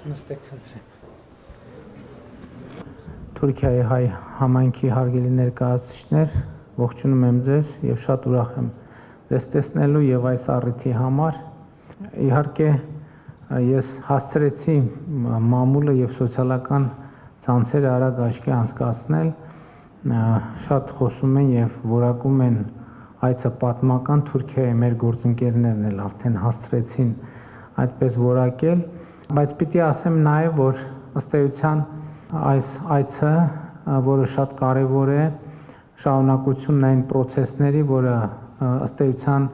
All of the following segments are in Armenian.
Նստեք խնդրեմ։ Թուրքիայի հայ համայնքի հարգելի ներկայացուցիչներ, ողջունում եմ ձեզ եւ շատ ուրախ եմ ձեզ տեսնելու եւ այս առիթի համար։ Իհարկե ես հասցրեցի մամուլը եւ սոցիալական ցանցերը արագ աչքի անցկացնել, շատ խոսում են եւ որակում են այցը պատմական Թուրքիայի մեր գործընկերներն էլ արդեն հասցրեցին այդպես որակել, բայց պիտի ասեմ նաեւ, որ ըստ էության այս այցը, որը շատ կարևոր է, շարունակությունն այն process-ների, որը ըստ էության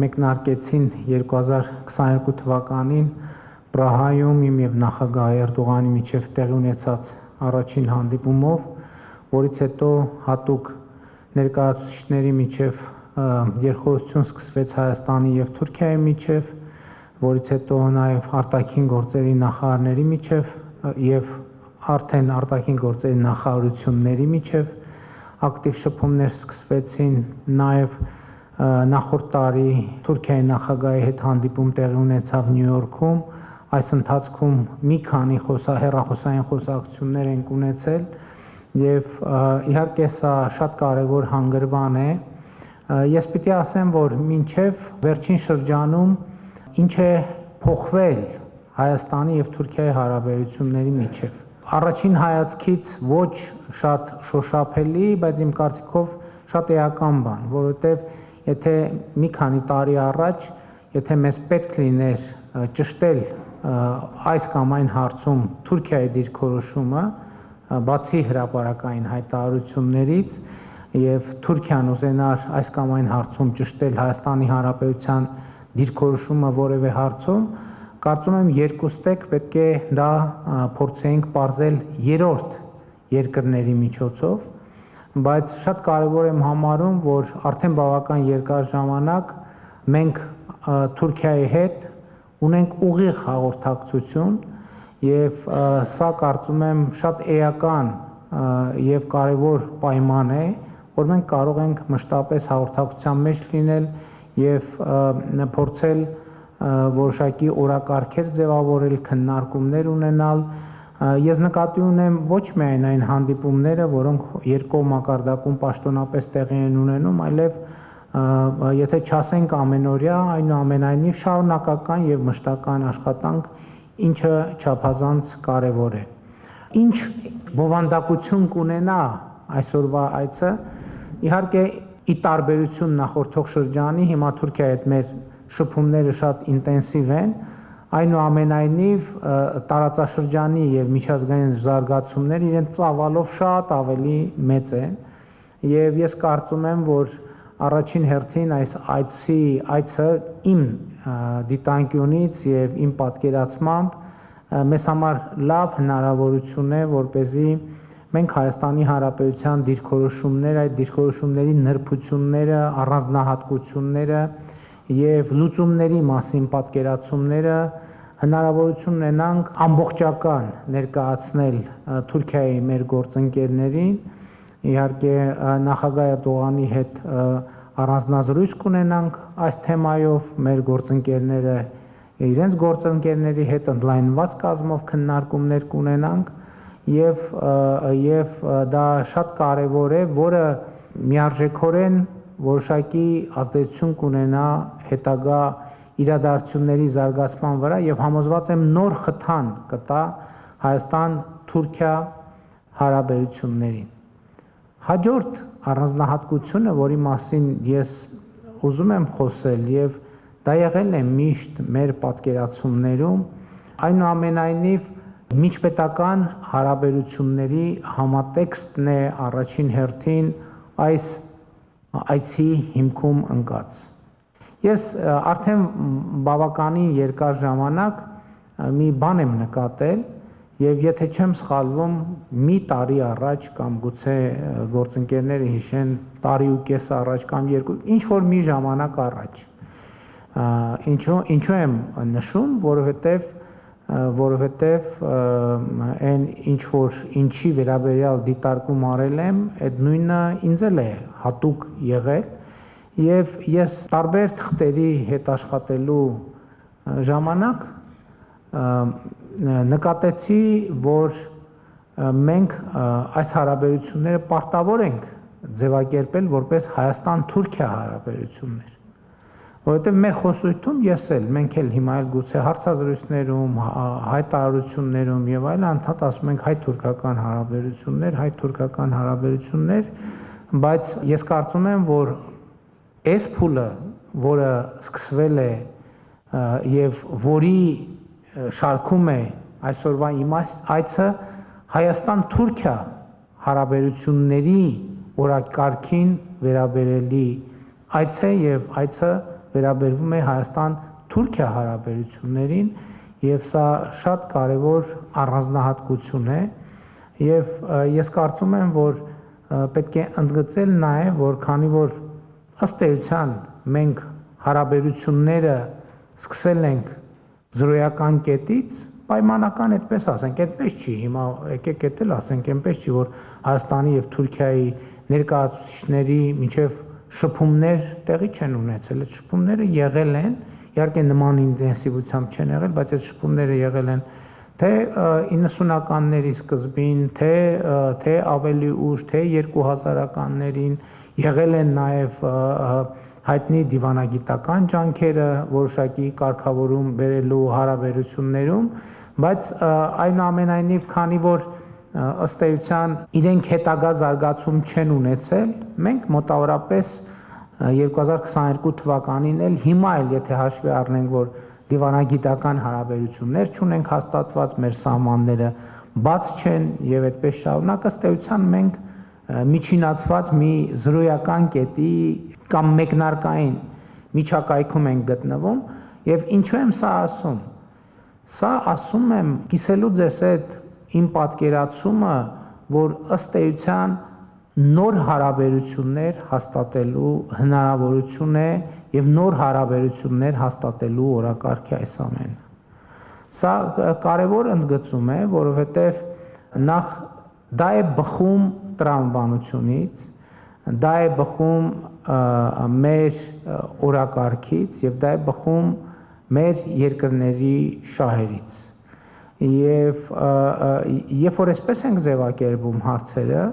մեկնարկեցին 2022 թվականին Պրահայում իմ եւ նախագահ Էրդողանի միջև տեղի ունեցած առաջին հանդիպումով, որից հետո հատուկ ներկայացուցիչների միջև երկխոսություն սկսվեց Հայաստանի եւ Թուրքիայի միջև, որից հետո նաեւ արտաքին գործերի նախարարների միջև եւ արդեն արտաքին գործերի նախարարությունների միջև ակտիվ շփումներ սկսվեցին, նաեւ նախորդ տարի Թուրքիայի նախագահի հետ հանդիպում տեղի ունեցավ Նյու Յորքում, այս ընթացքում մի քանի հեռախոսային խոսակցություններ ենք ունեցել եւ իհարկե սա շատ կարեւոր հանգրվան է։ Ես պիտի ասեմ, որ մինչեւ վերջին շրջանում ինչ է փոխվել Հայաստանի եւ Թուրքիայի հարաբերությունների միջև։ Առաջին հայացքից ոչ շատ շոշափելի, բայց իմ կարծիքով շատ էական բան, որովհետեւ եթե մի քանի տարի առաջ, եթե մեզ պետք լիներ ճշտել այս կամ այն հարցում Թուրքիայի դիրքորոշումը, բացի հրապարակային հայտարարություններից եւ Թուրքիան ուզենար այս կամ այն հարցում ճշտել Հայաստանի Հանրապետության դիրքորոշումը որևէ հարցում, կարծում եմ երկուստեք պետք է դա փորձենք պարզել երրորդ երկրների միջոցով, բայց շատ կարեւոր եմ համարում, որ արդեն բավական երկար ժամանակ մենք Թուրքիայի հետ ունենք ուղիղ հաղորդակցություն եւ սա կարծում եմ շատ էական եւ կարեւոր պայման է, որ մենք կարող ենք մշտապես հաղորդակցության մեջ լինել եւ փորձել որոշակի օրակարգեր ձևավորել, քննարկումներ ունենալ։ Ես նկատի ունեմ ոչ միայն այն հանդիպումները, որոնք երկու մակարդակում պաշտոնապես տեղի են ունենում, այլև եթե չասենք ամենօրյա, այնուամենայնիվ շարունակական եւ մշտական աշխատանք, ինչը չափազանց կարեւոր է։ Ինչ բովանդակություն կունենա այսօրվա այցը, իհարկե ի տարբերություն նախորդող շրջանի, հիմա Թուրքիայի հետ մեր շփումները շատ ինտենսիվ են, այնուամենայնիվ տարածաշրջանի եւ միջազգային զարգացումները իրենց ծավալով շատ ավելի մեծ են եւ ես կարծում եմ, որ առաջին հերթին այս այցը իմ դիտանկյունից եւ իմ պատկերացմամբ մեզ համար լավ հնարավորություն է, որպեսզի մենք Հայաստանի Հանրապետության դիրքորոշումները, այդ դիրքորոշումների նրբությունները, առանձնահատկությունները եւ լուծումների մասին պատկերացումները հնարավորություն ունենանք ամբողջական ներկայացնել Թուրքիայի մեր գործընկերներին, իհարկե նախագահ Էրդողանի հետ առանձնազրույց կունենանք այս թեմայով, մեր գործընկերները իրենց գործընկերների հետ ընդլայնված կազմով քննարկումներ կունենանք եւ դա շատ կարեւոր է, որը միարժեքորեն որոշակի ազդեցություն կունենա հետագա իրադարձությունների զարգացման վրա եւ համոզված եմ նոր խթան կտա Հայաստան-Թուրքիա հարաբերություններին։ Հաջորդ առանձնահատկությունը, որի մասին ես ուզում եմ խոսել եւ դա եղել է միշտ մեր պատկերացումներում, այնուամենայնիվ միջպետական հարաբերությունների համատեքստն է առաջին հերթին այս այցի հիմքում ընկած։ Ես արդեն բավականին երկար ժամանակ մի բան եմ նկատել եւ եթե չեմ սխալվում մի տարի առաջ կամ գուցե գործընկերները հիշեն տարի ու կես առաջ կամ երկու ինչ որ մի ժամանակ առաջ ինչու եմ նշում, որովհետեւ այն ինչ որ ինչի վերաբերյալ դիտարկում արել եմ, այդ նույնը ինձ էլ է հատուկ եղել եւ ես տարբեր թղթերի հետ աշխատելու ժամանակ նկատեցի, որ մենք այս հարաբերությունները պարտավոր ենք ձևակերպել որպես Հայաստան-Թուրքիա հարաբերություններ, որովհետև մեր խոսույթում մենք էլ հիմա էլ գուցե հարցազրույցներում, հայտարարություններում եւ այլն անդադ ասում ենք հայ-թուրքական հարաբերություններ, բայց ես կարծում եմ, որ այս փուլը, որը սկսվել է եւ որի շարքում է այսօրվա այցը Հայաստան-Թուրքիա հարաբերությունների օրակարգին վերաբերելի այց է եւ այցը վերաբերվում է Հայաստան-Թուրքիա հարաբերություններին եւ սա շատ կարեւոր առանձնահատկություն է եւ ես կարծում եմ, որ պետք է ընդգծել նաեւ, որ քանի որ ըստ էության մենք հարաբերությունները սկսել ենք զրոյական կետից, պայմանական այդպես ասենք, այդպես չի, հիմա եկեք էդ էլ ասենք, այնպես չի, որ Հայաստանի եւ Թուրքիայի ներկայացուցիչների մինչեւ շփումներ տեղի չեն ունեցել, այդ շփումները եղել են, իհարկե նման ինտենսիվությամբ չեն եղել, բայց այդ շփումները եղել են թե 90-ականների սկզբին, թե ավելի ուշ, թե 2000-ականներին, եղել են նաեւ հայտնի դիվանագիտական ջանքերը որոշակի կարգավորում բերելու հարաբերություններում, բայց այնուամենայնիվ, քանի որ ըստ էության իրենք հետագա զարգացում չեն ունեցել, մենք մոտավորապես 2022 թվականին էլ հիմա էլ եթե հաշվի առնենք, որ դիվանագիտական հարաբերություններ չունենք հաստատված, մեր սահմանները բաց չեն եւ այդպես շարունակ, ըստ էության մենք միջինացված մի զրոյական կետի կամ մեկնարկային միջակայքում ենք գտնվում եւ ինչու եմ սա ասում։ Սա ասում եմ կիսելու ձեզ այդ իմ պատկերացումը, որ ըստ էության նոր հարաբերություններ հաստատելու հնարավորություն է եւ նոր հարաբերություններ հաստատելու օրակարգ է այս ամենը։ Սա կարևոր ընդգծում է, որովհետեւ նախ դա է բխում տրամաբանությունից, դա է բխում մեր օրակարգից եւ դա է բխում մեր երկրների շահերից։ Եվ երբ որ այսպես ենք ձևակերպում հարցերը,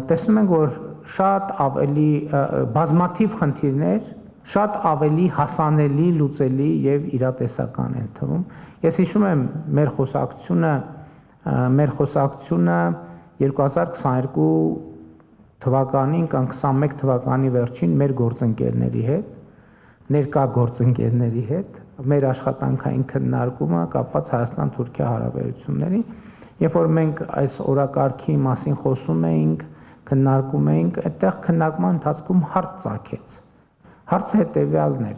տեսնում ենք, որ շատ ավելի բազմաթիվ խնդիրներ շատ ավելի հասանելի, լուծելի եւ իրատեսական են թվում։ Ես հիշում եմ մեր խոսակցությունը 2022 թվականին կամ 21 թվականի վերջին մեր գործընկերների հետ, ներկա գործընկերների հետ, մեր աշխատանքային քննարկումը կապված Հայաստան-Թուրքիա հարաբերությունների, երբ որ մենք այս օրակարգի մասին խոսում էինք, քննարկում էինք, այդտեղ քննարկման ընթացքում հարց ծագեց։ Հարցը հետեւյալն էր.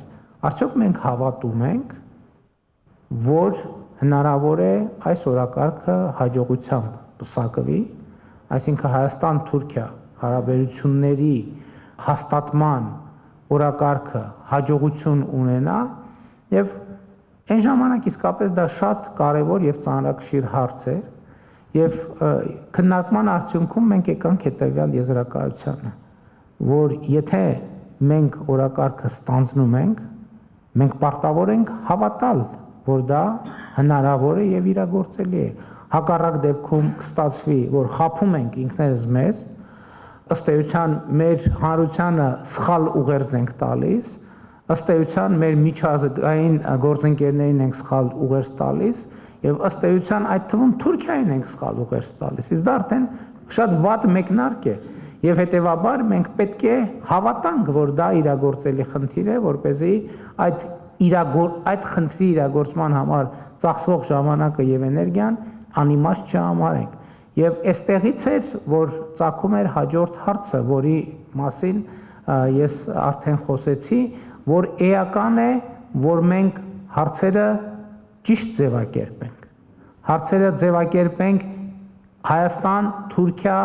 արդյոք մենք հավատում ենք, որ հնարավոր է այս օրակարգը հաջողությամբ պսակվի, այսինքն Հայաստան-Թուրքիա հարաբերությունների հաստատման օրակարգը հաջողություն ունենա եւ այն ժամանակ իսկապես դա շատ կարեւոր եւ ծանրակշիռ հարց էր եւ քննարկման արդյունքում մենք եկանք հետեւյալ եզրակացությանը, որ եթե մենք օրակարգը ստանձնում ենք, մենք պարտավոր ենք հավատալ, որ դա հնարավոր է եւ իրագործելի է։ Հակառակ դեպքում կստացվի, որ խափում ենք ինքներս մեզ, ըստ էության մեր հանրությանը սխալ ուղերձ ենք տալիս, ըստ էության մեր միջազգային գործընկերներին ենք սխալ ուղերձ տալիս եւ ըստ էության այդ թվում Թուրքիային ենք սխալ ուղերձ տալիս։ Իսկ դա արդեն շատ վատ մեկնարկ է եւ հետեւաբար մենք պետք է հավատանք, որ դա իրագործելի խնդիր է, որպեսզի այդ խնդրի իրագործման համար ծախսվող ժամանակը եւ էներգիան անիմաստ չհամարենք։ Եվ այստեղից էր, որ ծագում էր հաջորդ հարցը, որի մասին ես արդեն խոսեցի, որ էական է, որ մենք հարցերը ճիշտ ձևակերպենք։ Հարցերը ձևակերպենք Հայաստան-Թուրքիա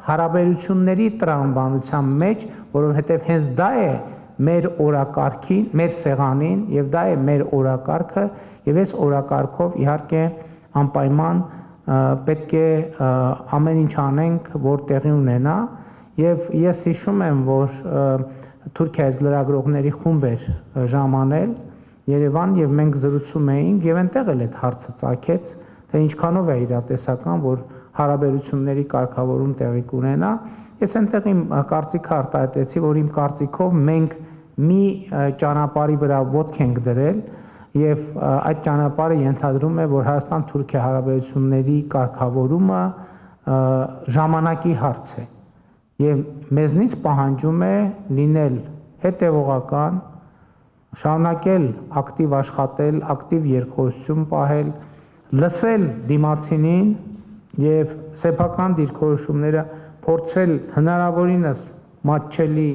հարաբերությունների տրամաբանության մեջ, որովհետև հենց դա է մեր օրակարգին, մեր սեղանին եւ դա է մեր օրակարգը եւ այս օրակարգով իհարկե անպայման պետք է ամեն ինչ անենք, որ տեղի ունենա եւ ես հիշում եմ, որ Թուրքիայից լրագրողների խումբ էր ժամանել Երևան եւ մենք զրուցում էինք եւ այնտեղ էլ այդ հարցը ծագեց, թե ինչքանով է իրատեսական, որ հարաբերությունների կարգավորում տեղի կունենա։ Ես այնտեղ իմ կարծիքը արտահայտեցի, որ իմ կարծիքով մենք մի ճանապարհի վրա ոտք ենք դրել եւ այդ ճանապարհը ենթադրում է, որ Հայաստան-Թուրքիա հարաբերությունների կարգավորումը ժամանակի հարց է եւ մեզնից պահանջում է լինել հետեւողական, շարունակել ակտիվ աշխատել, ակտիվ երկխոսություն պահել, լսել դիմացինին եւ սեփական դիրքորոշումները փորձել հնարավորինս մատչելի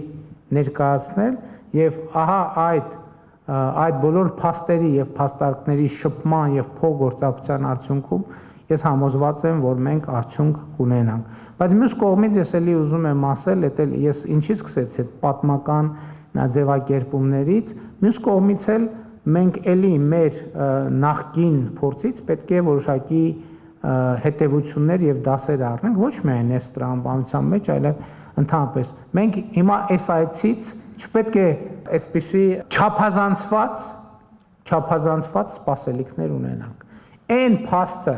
ներկայացնել եւ ահա այդ բոլոր փաստերի եւ փաստարկների շփման եւ փոխգործակցության արդյունքում ես համոզված եմ, որ մենք արդյունք կունենանք։ Բայց մյուս կողմից ես էլի ուզում եմ ասել, դա ես ինչի սկսեցի այդ պատմական ձևակերպումներից, մյուս կողմից էլ մենք էլի մեր նախկին փորձից պետք է որոշակի հետևություններ եւ դասեր առնենք, ոչ միայն այս տրամաբանության մեջ, այլև ընդհանրապես։ Մենք հիմա այս այցից չպետք է այսպիսի չափազանցված սպասելիքներ ունենանք։ Այն փաստը,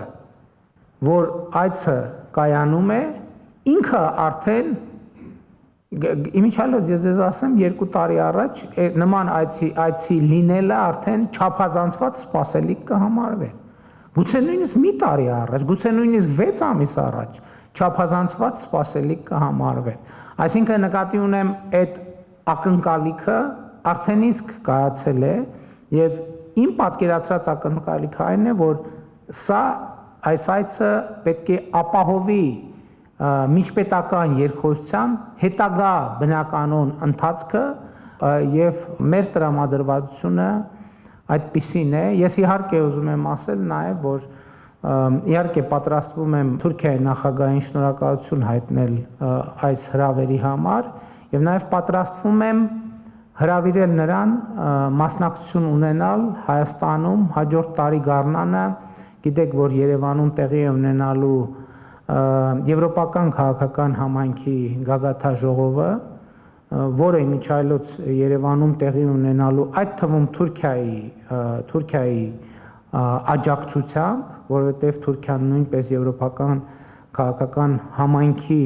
որ այցը կայանում է, ինքը արդեն իմիջիալոց ես ասեմ 2 տարի առաջ նման այցի լինելը արդեն չափազանցված սպասելիք կհամարվեր։ Գուցե նույնիսկ մի տարի առաջ, գուցե նույնիսկ 6 ամիս առաջ չափազանցված սպասելիք կհամարվեր։ Այսինքն նկատի ունեմ այդ ակնկալիքը արդեն իսկ կայացել է եւ իմ պատկերացրած ակնկալիքը այն է, որ այս այցը պետք է ապահովի միջպետական երկխոսության հետագա բնականոն ընթացքը եւ մեր տրամադրվածությունը այդպիսին է։ Ես իհարկե ուզում եմ ասել նաեւ, որ իհարկե պատրաստվում եմ Թուրքիայի նախագահին շնորհակալություն հայտնել այս հրավերի համար եւ նաեւ պատրաստվում եմ հրավիրել նրան մասնակցություն ունենալ Հայաստանում հաջորդ տարի գարնանը։ Գիտեք, որ Երևանում տեղի է ունենալու Եվրոպական քաղաքական համայնքի գագաթաժողովը, որը իմիջիալոց Երևանում տեղի ունենալու այդ թվում Թուրքիայի աջակցությամբ, որովհետև Թուրքիան նույնպես Եվրոպական քաղաքական համայնքի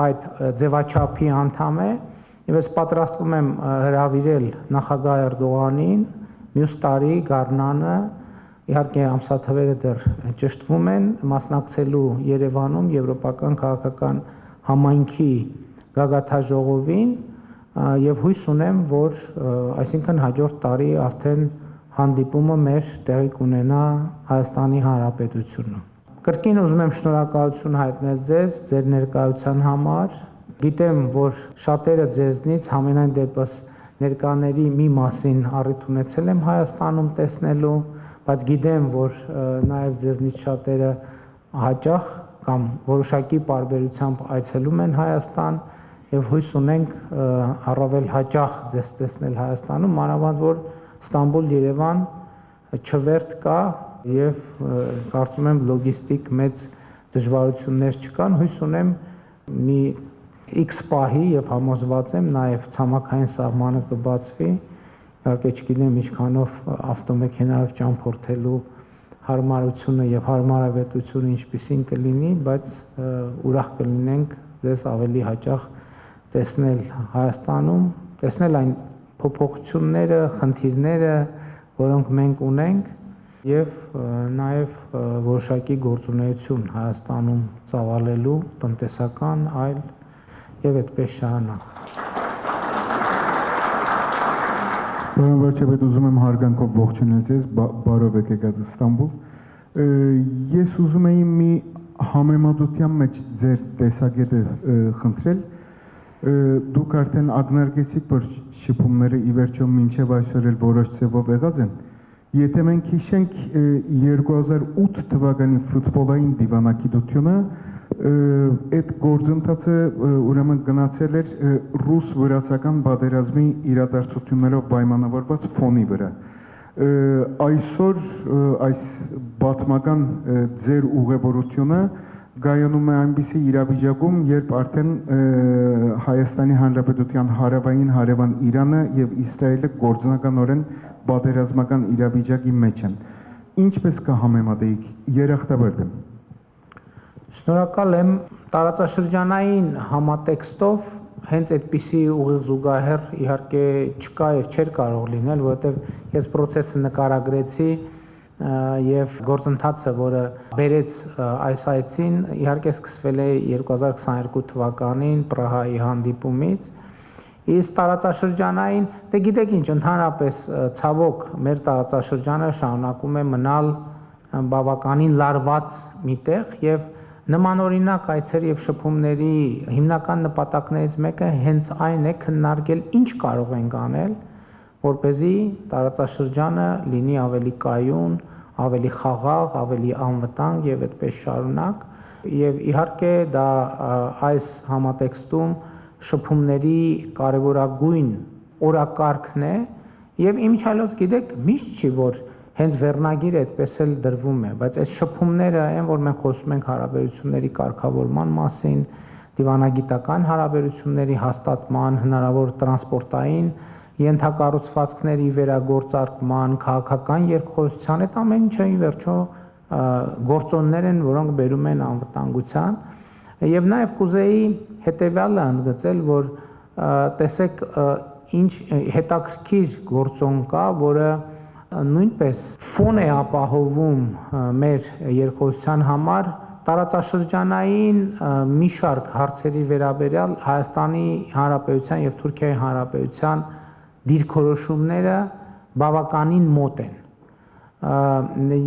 այդ ձևաչափի անդամ է, եւ ես պատրաստվում եմ հրավիրել նախագահ Էրդողանին մյուս տարի գարնանը, իհարկե ամսաթվերը դեռ ճշտվում են, մասնակցելու Երևանում Եվրոպական քաղաքական համայնքի գագաթաժողովին եւ հույս ունեմ, որ այսինքն հաջորդ տարի արդեն հանդիպումը մեր տեղի կունենա Հայաստանի Հանրապետությունում։ Կրկին ուզում եմ շնորհակալություն հայտնել ձեզ ձեր ներկայության համար։ Գիտեմ, որ շատերը ձեզնից համենայն դեպս ներկաների մի մասին առիթ ունեցել եմ Հայաստանում տեսնելու, բայց գիտեմ, որ նաև ձեզնից շատերը հաճախ կամ որոշակի պարբերությամբ այցելում են Հայաստան եւ հույս ունենք առավել հաճախ ձեզ տեսնել Հայաստանում, մանավանդ որ Ստամբուլ-Երևան չվերթ կա եւ կարծում եմ լոգիստիկ մեծ դժվարություններ չկան, հույս ունեմ մի X պահի եւ համոզված եմ նաեւ ցամաքային սահմանը կբացվի, իհարկե չգիտեմ ինչքանով ավտոմեքենայով ճամփորդելու հարմարությունը եւ հարմարավետությունը ինչպիսին կլինի, բայց ուրախ կլինենք ձեզ ավելի հաճախ տեսնել Հայաստանում, տեսնել այն փոփոխությունները, խնդիրները, որոնք մենք ունենք եւ նաեւ որոշակի գործունեություն Հայաստանում ծավալելու տնտեսական, այլ եւ այդպես շարունակ։ Պարոն վարչապետ, ուզում եմ հարգանքով ողջունել ձեզ, բարով եք եկած Ստամբուլ։ Ես ուզում էի մի համեմատության մեջ ձեր տեսակետը խնդրել։ Դուք արդեն ակնարկեցիք, որ շփումները ի վերջո մինչև այսօր էլ որոշ ձևով եղած են։ Եթե մենք հիշենք 2008 թվականի ֆուտբոլային դիվանագիտությունը, այդ գործընթացը ուրեմն գնացել էր ռուս-վրացական պատերազմի իրադարձություններով պայմանավորված ֆոնի վրա։ Այսօր այս պատմական ձեր ուղևորությունը Գայանում է այնպիսի իրավիճակում, երբ արդեն Հայաստանի Հանրապետության հարավային հարևան Իրանը եւ Իսրայելը գործնականորեն պատերազմական իրավիճակի մեջ են։ Ինչպես կհամեմատեիք երախտաբարդ եմ։ Շնորհակալ եմ տարածաշրջանային համատեքստով հենց այդպիսի ուղիղ զուգահեռ իհարկե չկա եւ չէր կարող լինել, որովհետեւ ես process-ը նկարագրեցի եւ գործընթացը, որը բերեց այս այցին, իհարկե սկսվել է 2022 թվականին Պրահայի հանդիպումից։ Իսկ տարածաշրջանային, դե գիտեք ինչ, ընդհանրապես ցավոք մեր տարածաշրջանը շարունակում է մնալ բավականին լարված միտեղ եւ նմանօրինակ այցեր եւ շփումների հիմնական նպատակներից մեկը հենց այն է քննարկել ինչ կարող ենք անել, որպեսզի տարածաշրջանը լինի ավելի կայուն, ավելի խաղաղ, ավելի անվտանգ եւ այդպես շարունակ։ Եվ իհարկե դա այս համատեքստում շփումների կարևորագույն օրակարգն է եւ իմիջիալոց գիտեք միշտ չի որ հենց վերնագիրը այդպես էլ դրվում է, բայց այս շփումները այն որ մենք խոսում ենք հարաբերությունների կարգավորման մասին, դիվանագիտական հարաբերությունների հաստատման, հնարավոր տրանսպորտային ենթակառուցվածքների վերագործարկման, քաղաքական երկխոսության, այդ ամեն ինչը ի վերջո գործոններ են, որոնք բերում են անվտանգության, եւ նաեւ կուզեի հետեւյալը ընդգծել, որ տեսեք ինչ հետաքրքիր գործոն կա, որը նույնպես ֆոն է ապահովում մեր երկխոսության համար տարածաշրջանային մի շարք հարցերի վերաբերյալ Հայաստանի Հանրապետության եւ Թուրքիայի Հանրապետության դիրքորոշումները բավականին մոտ են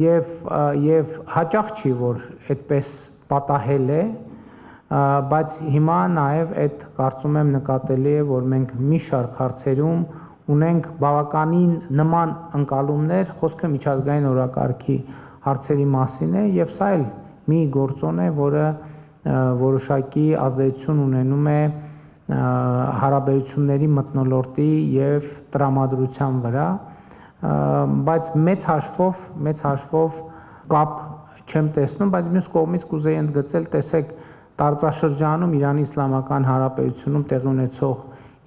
եւ հաճախ չի որ այդպես պատահել է, բայց հիմա նաեւ այդ կարծում եմ նկատելի է որ մենք մի շարք հարցերում ունենք բավականին նման ընկալումներ, խոսքը միջազգային օրակարգի հարցերի մասին է եւ սա էլ մի գործոն է, որը որոշակի ազդեցություն ունենում է հարաբերությունների մթնոլորտի եւ տրամադրության վրա, բայց մեծ հաշվով կապ չեմ տեսնում, բայց մյուս կողմից կուզեի ընդգծել, տեսեք, տարածաշրջանում Իրանի Իսլամական Հանրապետությունում տեղի ունեցող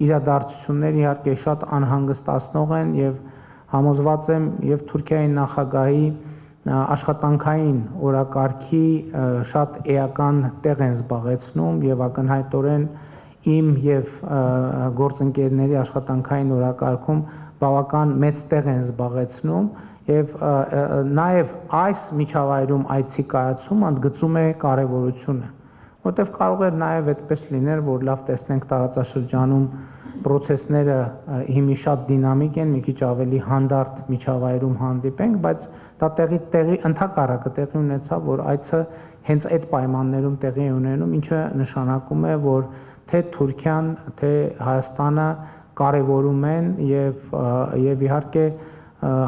իրադարձությունները իհարկե շատ անհանգստացնող են եւ համոզված եմ եւ Թուրքիայի նախագահի աշխատանքային օրակարգի շատ էական տեղ են զբաղեցնում եւ ակնհայտորեն իմ եւ գործընկերների աշխատանքային օրակարգում բավական մեծ տեղ են զբաղեցնում եւ նաեւ այս միջավայրում այցի կայացումը ընդգծում է կարեւորությունը, որտեղ կարող է նաեւ այդպես լինել, որ լավ տեսնենք տարածաշրջանում process-ները հիմի շատ դինամիկ են, մի քիչ ավելի հանդարտ միջավայրում հանդիպենք, բայց դա տեղի ընդհակառակը տեղի ունեցավ, որ այցը հենց այդ պայմաններում տեղի է ունենում, ինչը նշանակում է, որ թե Թուրքիան, թե Հայաստանը կարևորում են եւ իհարկե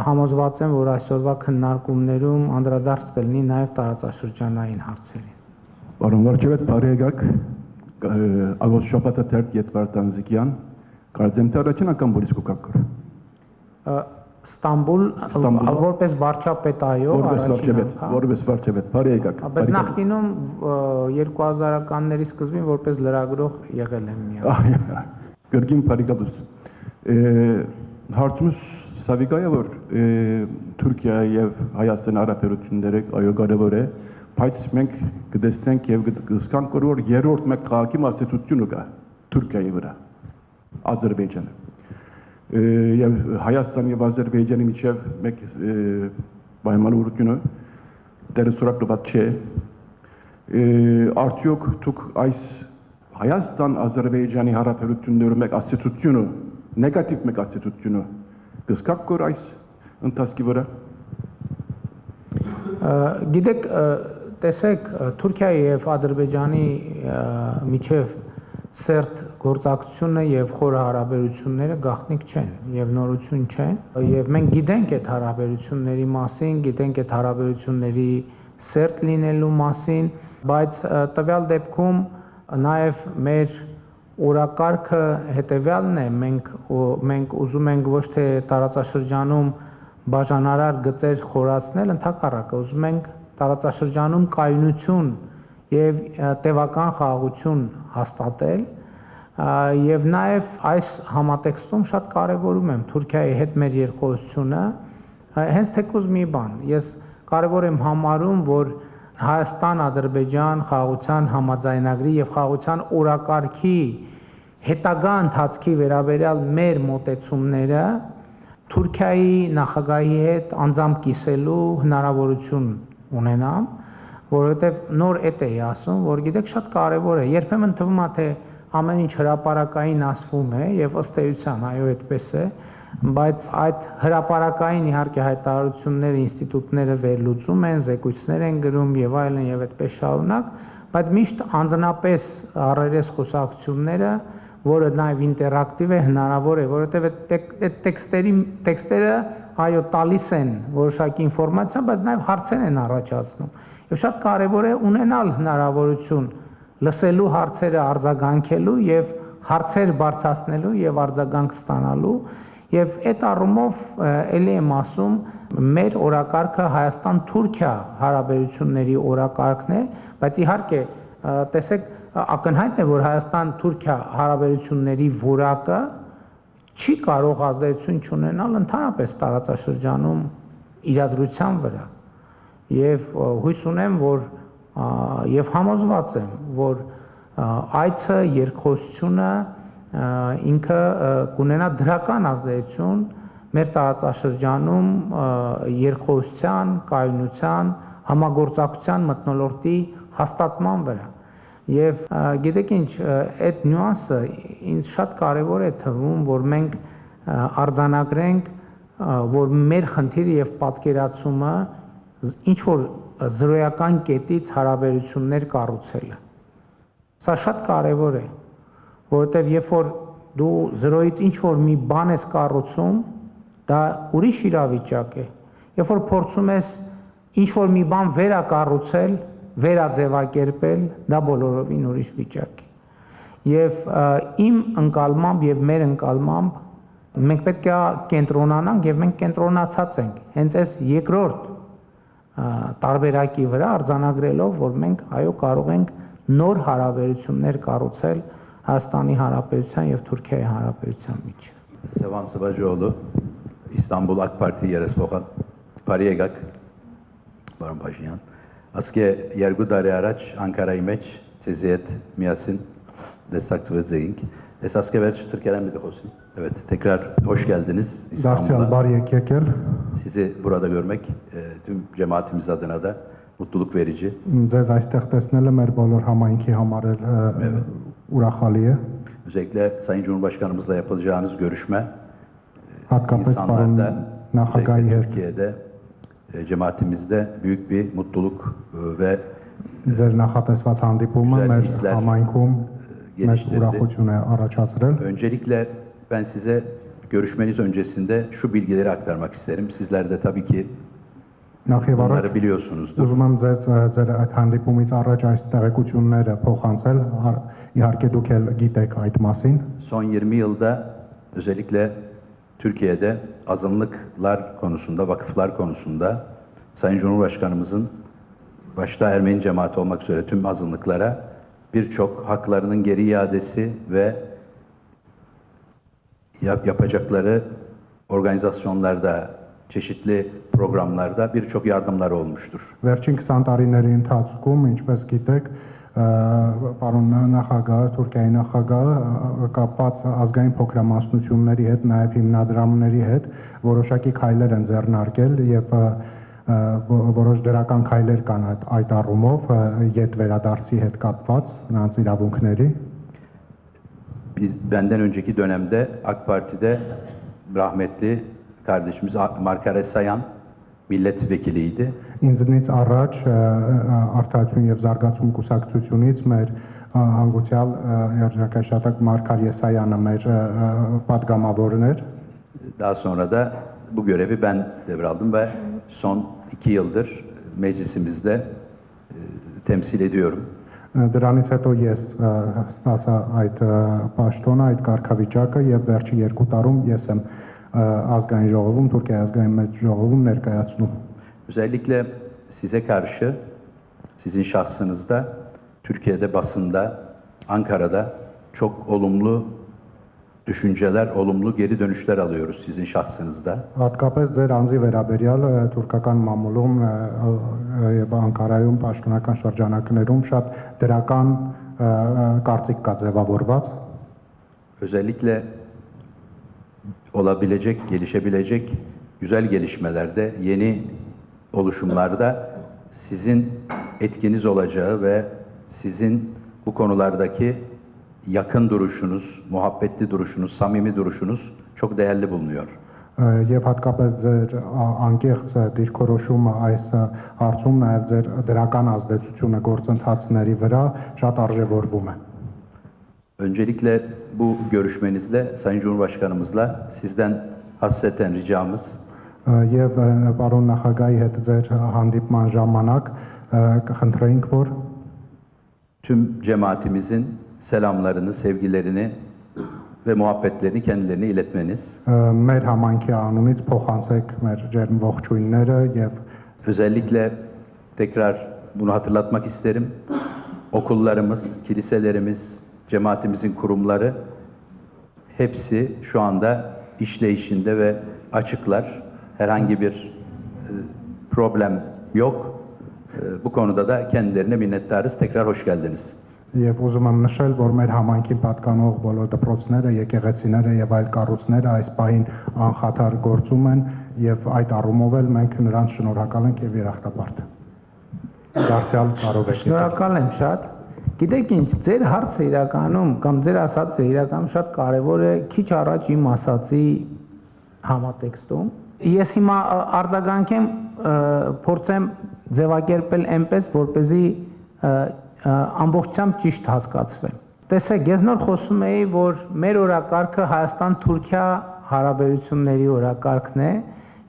համոզված եմ, որ այսօրվա քննարկումներում անդրադարձ կլինի նաեւ տարածաշրջանային հարցերին։ Պարոն վարչապետ, բարի եկաք Ագոս շաբաթը թերթ Եդվարդ Անզիկյան, կարծեմ թե առաջին անգամ որից կուկակոր։ Ստամբուլ որպես վարչապետ այո, որպես վարչապետ, բարի եկաք։ Բայց նախկինում 2000-ականների սկզբին որպես լրագրող եղել եմ միայն։ Գրգին բարիկադուս։ Հարցումս Սավիկայա որ Թուրքիայի եւ Հայաստանի հարաբերությունները այո կարեւոր է, բայց մենք կտեսնենք եւ կզգանք որ երրորդ մեկ քաղաքի մասնակցությունը կա Թուրքիայի վրա, Ադրբեջանը։ Եվ Հայաստան եւ Ադրբեջանի միջև մեկ պայմանավորությունը դերսորապտված չէ։ Արդյոք դուք այս Հայաստան-Ադրբեջանի հարաբերությունների մեկ ասոցիացիոնը, նեգատիվ մեկ ասոցիացիոնը կզգաք որ այս ընթացքի վրա։ Գիտեք, տեսեք, Թուրքիայի եւ Ադրբեջանի միջև սերտ գործակցությունը եւ խոր հարաբերությունները գաղտնիք չեն եւ նորություն չեն եւ մենք գիտենք այդ հարաբերությունների մասին, գիտենք այդ հարաբերությունների սերտ լինելու մասին, բայց տվյալ դեպքում նաեւ մեր օրակարգը հետեւյալն է, մենք ուզում ենք ոչ թե տարածաշրջանում բաժանարար գծեր խորացնել, ընդհակառակը ուզում ենք տարածաշրջանում կայունություն եւ տևական խաղաղություն հաստատել եւ նաեւ այս համատեքստում շատ կարեւորում եմ Թուրքիայի հետ մեր երկխոսությունը հենց թեկուզ մի բան ես կարեւոր եմ համարում որ Հայաստան-Ադրբեջան խաղաղության համաձայնագրի եւ խաղաղության օրակարգի հետագա ընթացքի վերաբերյալ մեր մոտեցումները Թուրքիայի նախագահի հետ անձամբ կիսելու հնարավորություն ունենամ, որովհետեւ նոր էդ էի ասում, որ գիտեք շատ կարեւոր է, երբեմն թվում է թե ամեն ինչ հրապարակային ասվում է եւ ըստ էության այո այդպես է, բայց այդ հրապարակային իհարկե հայտարարությունները ինստիտուտները վերլուծում են, զեկույցներ են գրում եւ այլն եւ այդպես շարունակ, բայց միշտ անձնապես առերես խոսակցությունները որը նաև ինտերակտիվ է հնարավոր է, որովհետև այդ տեքստերը այո տալիս են որոշակի ինֆորմացիա, բայց նաև հարցեր են առաջացնում։ Եվ շատ կարևոր է ունենալ հնարավորություն լսելու հարցերը արձագանքելու եւ հարցեր բարձրացնելու եւ արձագանք ստանալու եւ այդ առումով ելի եմ ասում մեր օրակարգը Հայաստան-Թուրքիա հարաբերությունների օրակարգն է, բայց իհարկե տեսեք ակնհայտ է, որ Հայաստան-Թուրքիա հարաբերությունների որակը չի կարող ազդեցություն չունենալ ընդհանրապես տարածաշրջանում իրադրության վրա։ Եվ հույս ունեմ, որ եւ համոզված եմ, որ այցը երկխոսությունը ինքը կունենա դրական ազդեցություն մեր տարածաշրջանում երկխոսության, կայունության, համագործակցության մթնոլորտի հաստատման վրա։ Եվ գիտեք ինչ, այդ նյուանսը ինձ շատ կարևոր է թվում, որ մենք արձանագրենք, որ մեր խնդիրը եւ պատկերացումը ինչ որ զրոյական կետից հարաբերություններ կառուցելը։ Սա շատ կարևոր է, որովհետեւ երբ որ դու զրոյից ինչ որ մի բան ես կառուցում, դա ուրիշ իրավիճակ է։ Երբ որ փորձում ես ինչ որ մի բան վերակառուցել, վերաձևակերպել, դա բոլորովին ուրիշ վիճակ է։ Եվ իմ ընկալմամբ եւ մեր ընկալմամբ մենք պետք է կենտրոնանանք եւ մենք կենտրոնացած ենք հենց այս երկրորդ տարբերակի վրա արձանագրելով, որ մենք այո կարող ենք նոր հարաբերություններ կառուցել Հայաստանի Հանրապետության եւ Թուրքիայի Հանրապետության միջեւ։ Sevan Sıvacıoğlu, İstanbul AK Parti երեսփոխան, բարի եկաք, պարոն Փաշինյան։ Ասկե երկու տարի առաջ Անկարայի մեջ ցեզի հետ միասին դեսակցվեցինք։ Ես ասկե վերջ Türkiye'den bir de olsun. Evet, tekrar hoş geldiniz İstanbul'a. Դարձյալ բարի եք եկել։ Sizi burada görmek tüm cemaatimiz adına da mutluluk verici. Ձեզ այստեղ տեսնելը մեր բոլոր համայնքի համար էլ ուրախալի է։ Özellikle Sayın Cumhurbaşkanımızla yapılacağınız görüşme Հատկապես պարոն insanlarda, նախագահի հետ Türkiye'de cemaatimizde büyük bir mutluluk ve ձեր նախատեսված հանդիպումը Güzel մեր hisler համայնքում մեր geliştirdi. ուրախություն է առաջացրել։ Öncelikle ben size görüşmeniz öncesinde şu bilgileri aktarmak isterim. Sizler de tabii ki Նախ եւ առաջ bunları biliyorsunuzdur. ուզում եմ ձեզ ձեր այդ հանդիպումից առաջ այս տեղեկությունները փոխանցել, իհարկե դուք էլ գիտեք այդ մասին։ Son 20 yılda özellikle Türkiye'de azınlıklar konusunda, vakıflar konusunda Sayın Cumhurbaşkanımızın başta Ermeni cemaati olmak üzere tüm azınlıklara birçok haklarının geri iadesi ve yapacakları organizasyonlarda, çeşitli programlarda birçok yardımlar olmuştur. Վերջին 20 տարիների ընթացքում, ինչպես գիտեք, պարոն նախագահը, Թուրքիայի նախագահը կապված ազգային փոքրամասնությունների հետ, նաև հիմնադրամների հետ որոշակի քայլեր են ձեռնարկել եւ որոշ դրական քայլեր կան այդ առումով յետ վերադարձի հետ կապված նրանց իրավունքների։ Benden önceki dönemde AK Parti'de rahmetli kardeşimiz Markare Sayan milletvekiliydi. Ինձնից առաջ Արդարություն եւ զարգացում կուսակցությունից մեր հանգուցյալ երաժշտակ Մարգար Եսայանը մեր պատգամավորն էր։ Daha sonra da bu görevi ben devraldım ve son 2 yıldır meclisimizde temsil ediyorum. Դրանից հետո ես ստացա այդ պաշտոնը, այդ կարգավիճակը եւ վերջի 2 տարում ես եմ ազգային ժողովում, Թուրքիայի ազգային մեծ ժողովում ներկայացնում։ Özellikle size karşı, sizin şahsınızda Türkiye'de basında, Ankara'da çok olumlu düşünceler, olumlu geri dönüşler alıyoruz sizin şahsınızda. Հատկապես ձեր անձի վերաբերյալ թուրքական մամուլում եւ Անկարայում պաշտոնական շրջանակներում շատ դրական կարծիք կա ձևավորված Özellikle olabilecek, gelişebilecek güzel gelişmelerde, yeni oluşumlarda sizin etkiniz olacağı ve sizin bu konulardaki yakın duruşunuz, muhabbetli duruşunuz, samimi duruşunuz çok değerli bulunuyor. եւ հատկապես ձեր անկեղծ դիրքորոշումը այս հարցում նաեւ ձեր դրական ազդեցությունը գործընթացների վրա շատ արժևորվում է Öncelikle bu görüşmenizle, Sayın Cumhurbaşkanımızla sizden hasseten ricamız, եւ պարոն նախագահի հետ ձեր հանդիպման ժամանակ կխնդրեինք որ tüm cemaatimizin selamlarını, sevgilerini ve muhabbetlerini kendilerine iletmeniz. Մեր համայնքի անունից փոխանցեք մեր ջերմ ողջույնները եւ Özellikle tekrar bunu hatırlatmak isterim. Okullarımız, kiliselerimiz, cemaatimizin kurumları hepsi şu anda işleyişinde ve açıklar. Herhangi bir problem yok. Bu konuda da kendilerine minnettarız. Tekrar hoş geldiniz. Եվ ուզում եմ նշել, որ մեր համայնքին պատկանող բոլոր դպրոցները, եկեղեցիները եւ այլ կառույցները այս պահին անխաթար գործում են եւ այդ առումով էլ մենք նրանց շնորհակալ ենք եւ երախտապարտ։ Դարձյալ կարող եք։ Շնորհակալ եմ շատ։ Գիտեք ինչ, ձեր հարցը իրականում կամ ձեր ասածը իրականում շատ կարևոր է, քիչ առաջ իմ ասածի համատեքստում։ Ես հիմա արձագանքեմ, փորձեմ ձևակերպել այնպես, որպեսզի ամբողջությամբ ճիշտ հասկացվեմ։ Տեսեք, ես նոր խոսում էի, որ մեր օրակարգը Հայաստան-Թուրքիա հարաբերությունների օրակարգն է,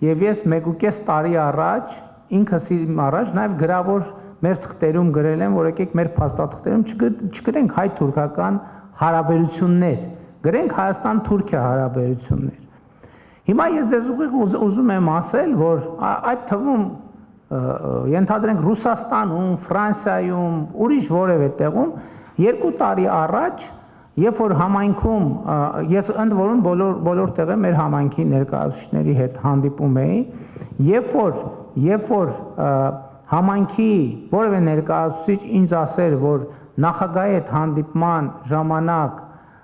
եւ ես 1.5 տարի առաջ ինքս իմ առաջ նաեւ գրավոր մեր թղթերում գրել եմ, որ եկեք մեր փաստաթղթերում չգրենք հայ-թուրքական հարաբերություններ, գրենք Հայաստան-Թուրքիա հարաբերություններ։ Հիմա ես ձեզ ուզում եմ ասել, որ այդ թվում ենթադրենք Ռուսաստանում, Ֆրանսիայում, ուրիշ որևէ տեղում 2 տարի առաջ, երբ որ համայնքում ես ընդ որում բոլոր տեղը մեր համայնքի ներկայացուցիչների հետ հանդիպում էի, երբ որ համայնքի որևէ ներկայացուցիչ ինձ ասեր, որ նախագահի հետ հանդիպման ժամանակ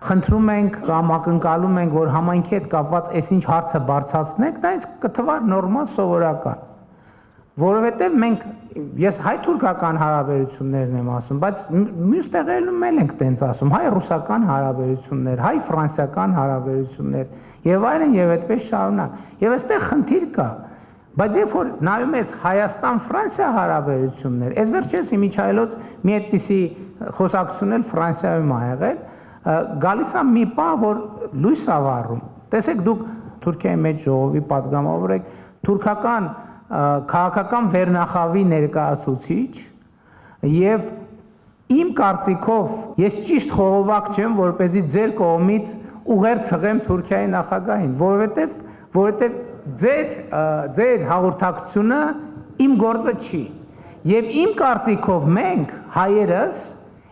խնդրում ենք կամ ակնկալում ենք, որ համայնքի հետ կապված այսինչ հարցը բարձրացնենք, դա ինձ կթվար նորմալ սովորական։ Որովհետև մենք ես հայ-թուրքական հարաբերություններն եմ ասում, բայց մյուս տեղերում էլ ենք տենց ասում, հայ-ռուսական հարաբերություններ, հայ-ֆրանսիական հարաբերություններ եւ այլն եւ այդպես շարունակ։ Եվ այստեղ խնդիր կա, բայց երբ որ նայում ես Հայաստան-Ֆրանսիա հարաբերություններ, այս վերջերս Միչայելոց մի այդպիսի խոսակցություն էլ Ֆրանսիայում ա եղել, գալիս է մի պահ, որ լույս ա վառում։ Տեսեք, դուք Թուրքիայի մեջ ժողովի պատգամավոր եք, թուրքական քաղաքական վերնախավի ներկայացուցիչ եւ իմ կարծիքով ես ճիշտ խողովակ չեմ, որպեսզի ձեր կողմից ուղեր ցղեմ Թուրքիայի նախագահին, որովհետեւ ձեր հաղորդակցությունը իմ գործը չի։ Եվ իմ կարծիքով մենք հայերս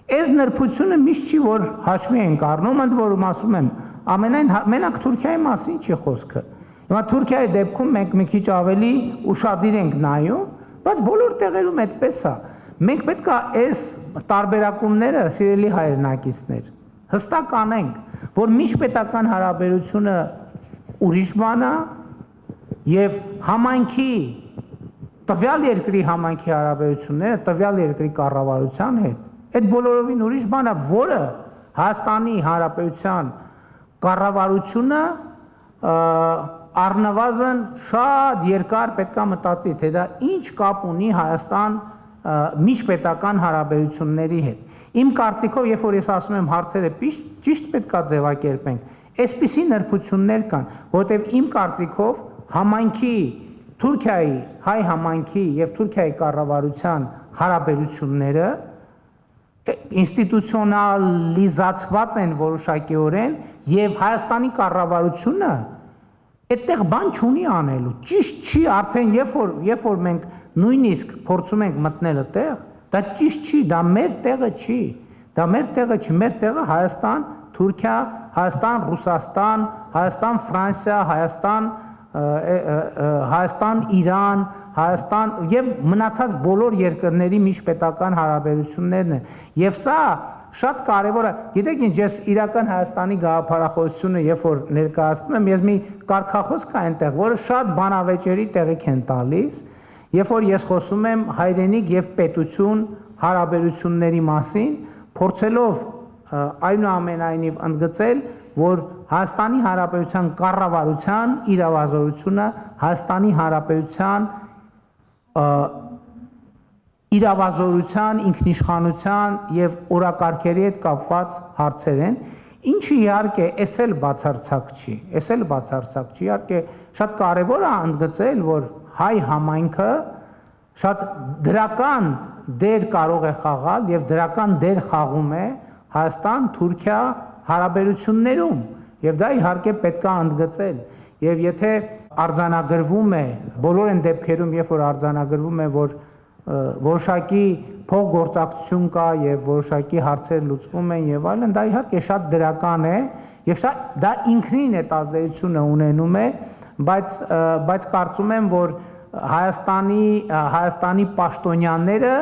այս նրբությունը միշտ չի որ հաշվի ենք առնում, ընդ որում ասում եմ, ամենայն մենակ Թուրքիայի մասին չի խոսքը։ Հիմա Թուրքիայի դեպքում մենք մի քիչ ավելի ուշադիր ենք նայում, բայց բոլոր տեղերում այդպես է։ Մենք պետք է այս տարբերակումները, սիրելի հայրենակիցներ, հստակ անենք, որ միջպետական հարաբերությունը ուրիշ բան է եւ համայնքի տվյալ երկրի համայնքի հարաբերությունները տվյալ երկրի կառավարության հետ այդ բոլորովին ուրիշ բան է, որը Հայաստանի Հանրապետության կառավարությունը առնվազն շատ երկար պետքա մտածի, թե դա ինչ կապ ունի Հայաստան միջպետական հարաբերությունների հետ։ Իմ կարծիքով, երբ որ ես ասում եմ հարցերը ճիշտ պետքա ձևակերպենք, այսպիսի նրբություններ կան, որտեղ իմ կարծիքով համայնքի Թուրքիայի, հայ համայնքի եւ Թուրքիայի կառավարության հարաբերությունները ինստիտուցիոնալիզացված են որոշակիորեն եւ Հայաստանի կառավարությունը այդտեղ բան չունի անելու, ճիշտ չի արդեն երբ որ մենք նույնիսկ փորձում ենք մտնել այդտեղ, Դա ճիշտ չի, դա մեր տեղը չի։ Դա մեր տեղը չի, մեր տեղը Հայաստան, Թուրքիա, Հայաստան, Ռուսաստան, Հայաստան, Ֆրանսիա, Հայաստան, Իրան, Հայաստան եւ մնացած բոլոր երկրների միջպետական հարաբերություններն են։ Եվ սա շատ կարևոր է։ Գիտեք ինչ, ես իրական Հայաստանի գաղափարախոսությունը երբ որ ներկայացնում եմ, ես մի կարգախոս կա այնտեղ, որը շատ բանավեճերի տեղիք են տալիս, երբ որ ես խոսում եմ հայրենիք եւ պետություն հարաբերությունների մասին, փորձելով այնուամենայնիվ ընդգծել, որ Հայաստանի Հանրապետության կառավարության իրավազորությունը Հայաստանի Հանրապետության իրավազորության, ինքնիշխանության եւ օրակարգերի հետ կապված հարցեր են, ինչը իհարկե էսել բացարձակ չի, իհարկե շատ կարեւոր է ընդգծել, որ հայ համայնքը շատ դրական դեր կարող է խաղալ եւ դրական դեր խաղում է Հայաստան-Թուրքիա հարաբերություններում եւ դա իհարկե պետք է ընդգծել եւ եթե արձանագրվում է բոլոր այն դեպքերում երբ որ արձանագրվում է որ որոշակի փոխգործակցություն կա եւ որոշակի հարցեր լուծվում են եւ այլն դա իհարկե շատ դրական է եւ դա ինքնին այդ ազդեցությունը ունենում է բայց կարծում եմ որ Հայաստանի պաշտոնյաները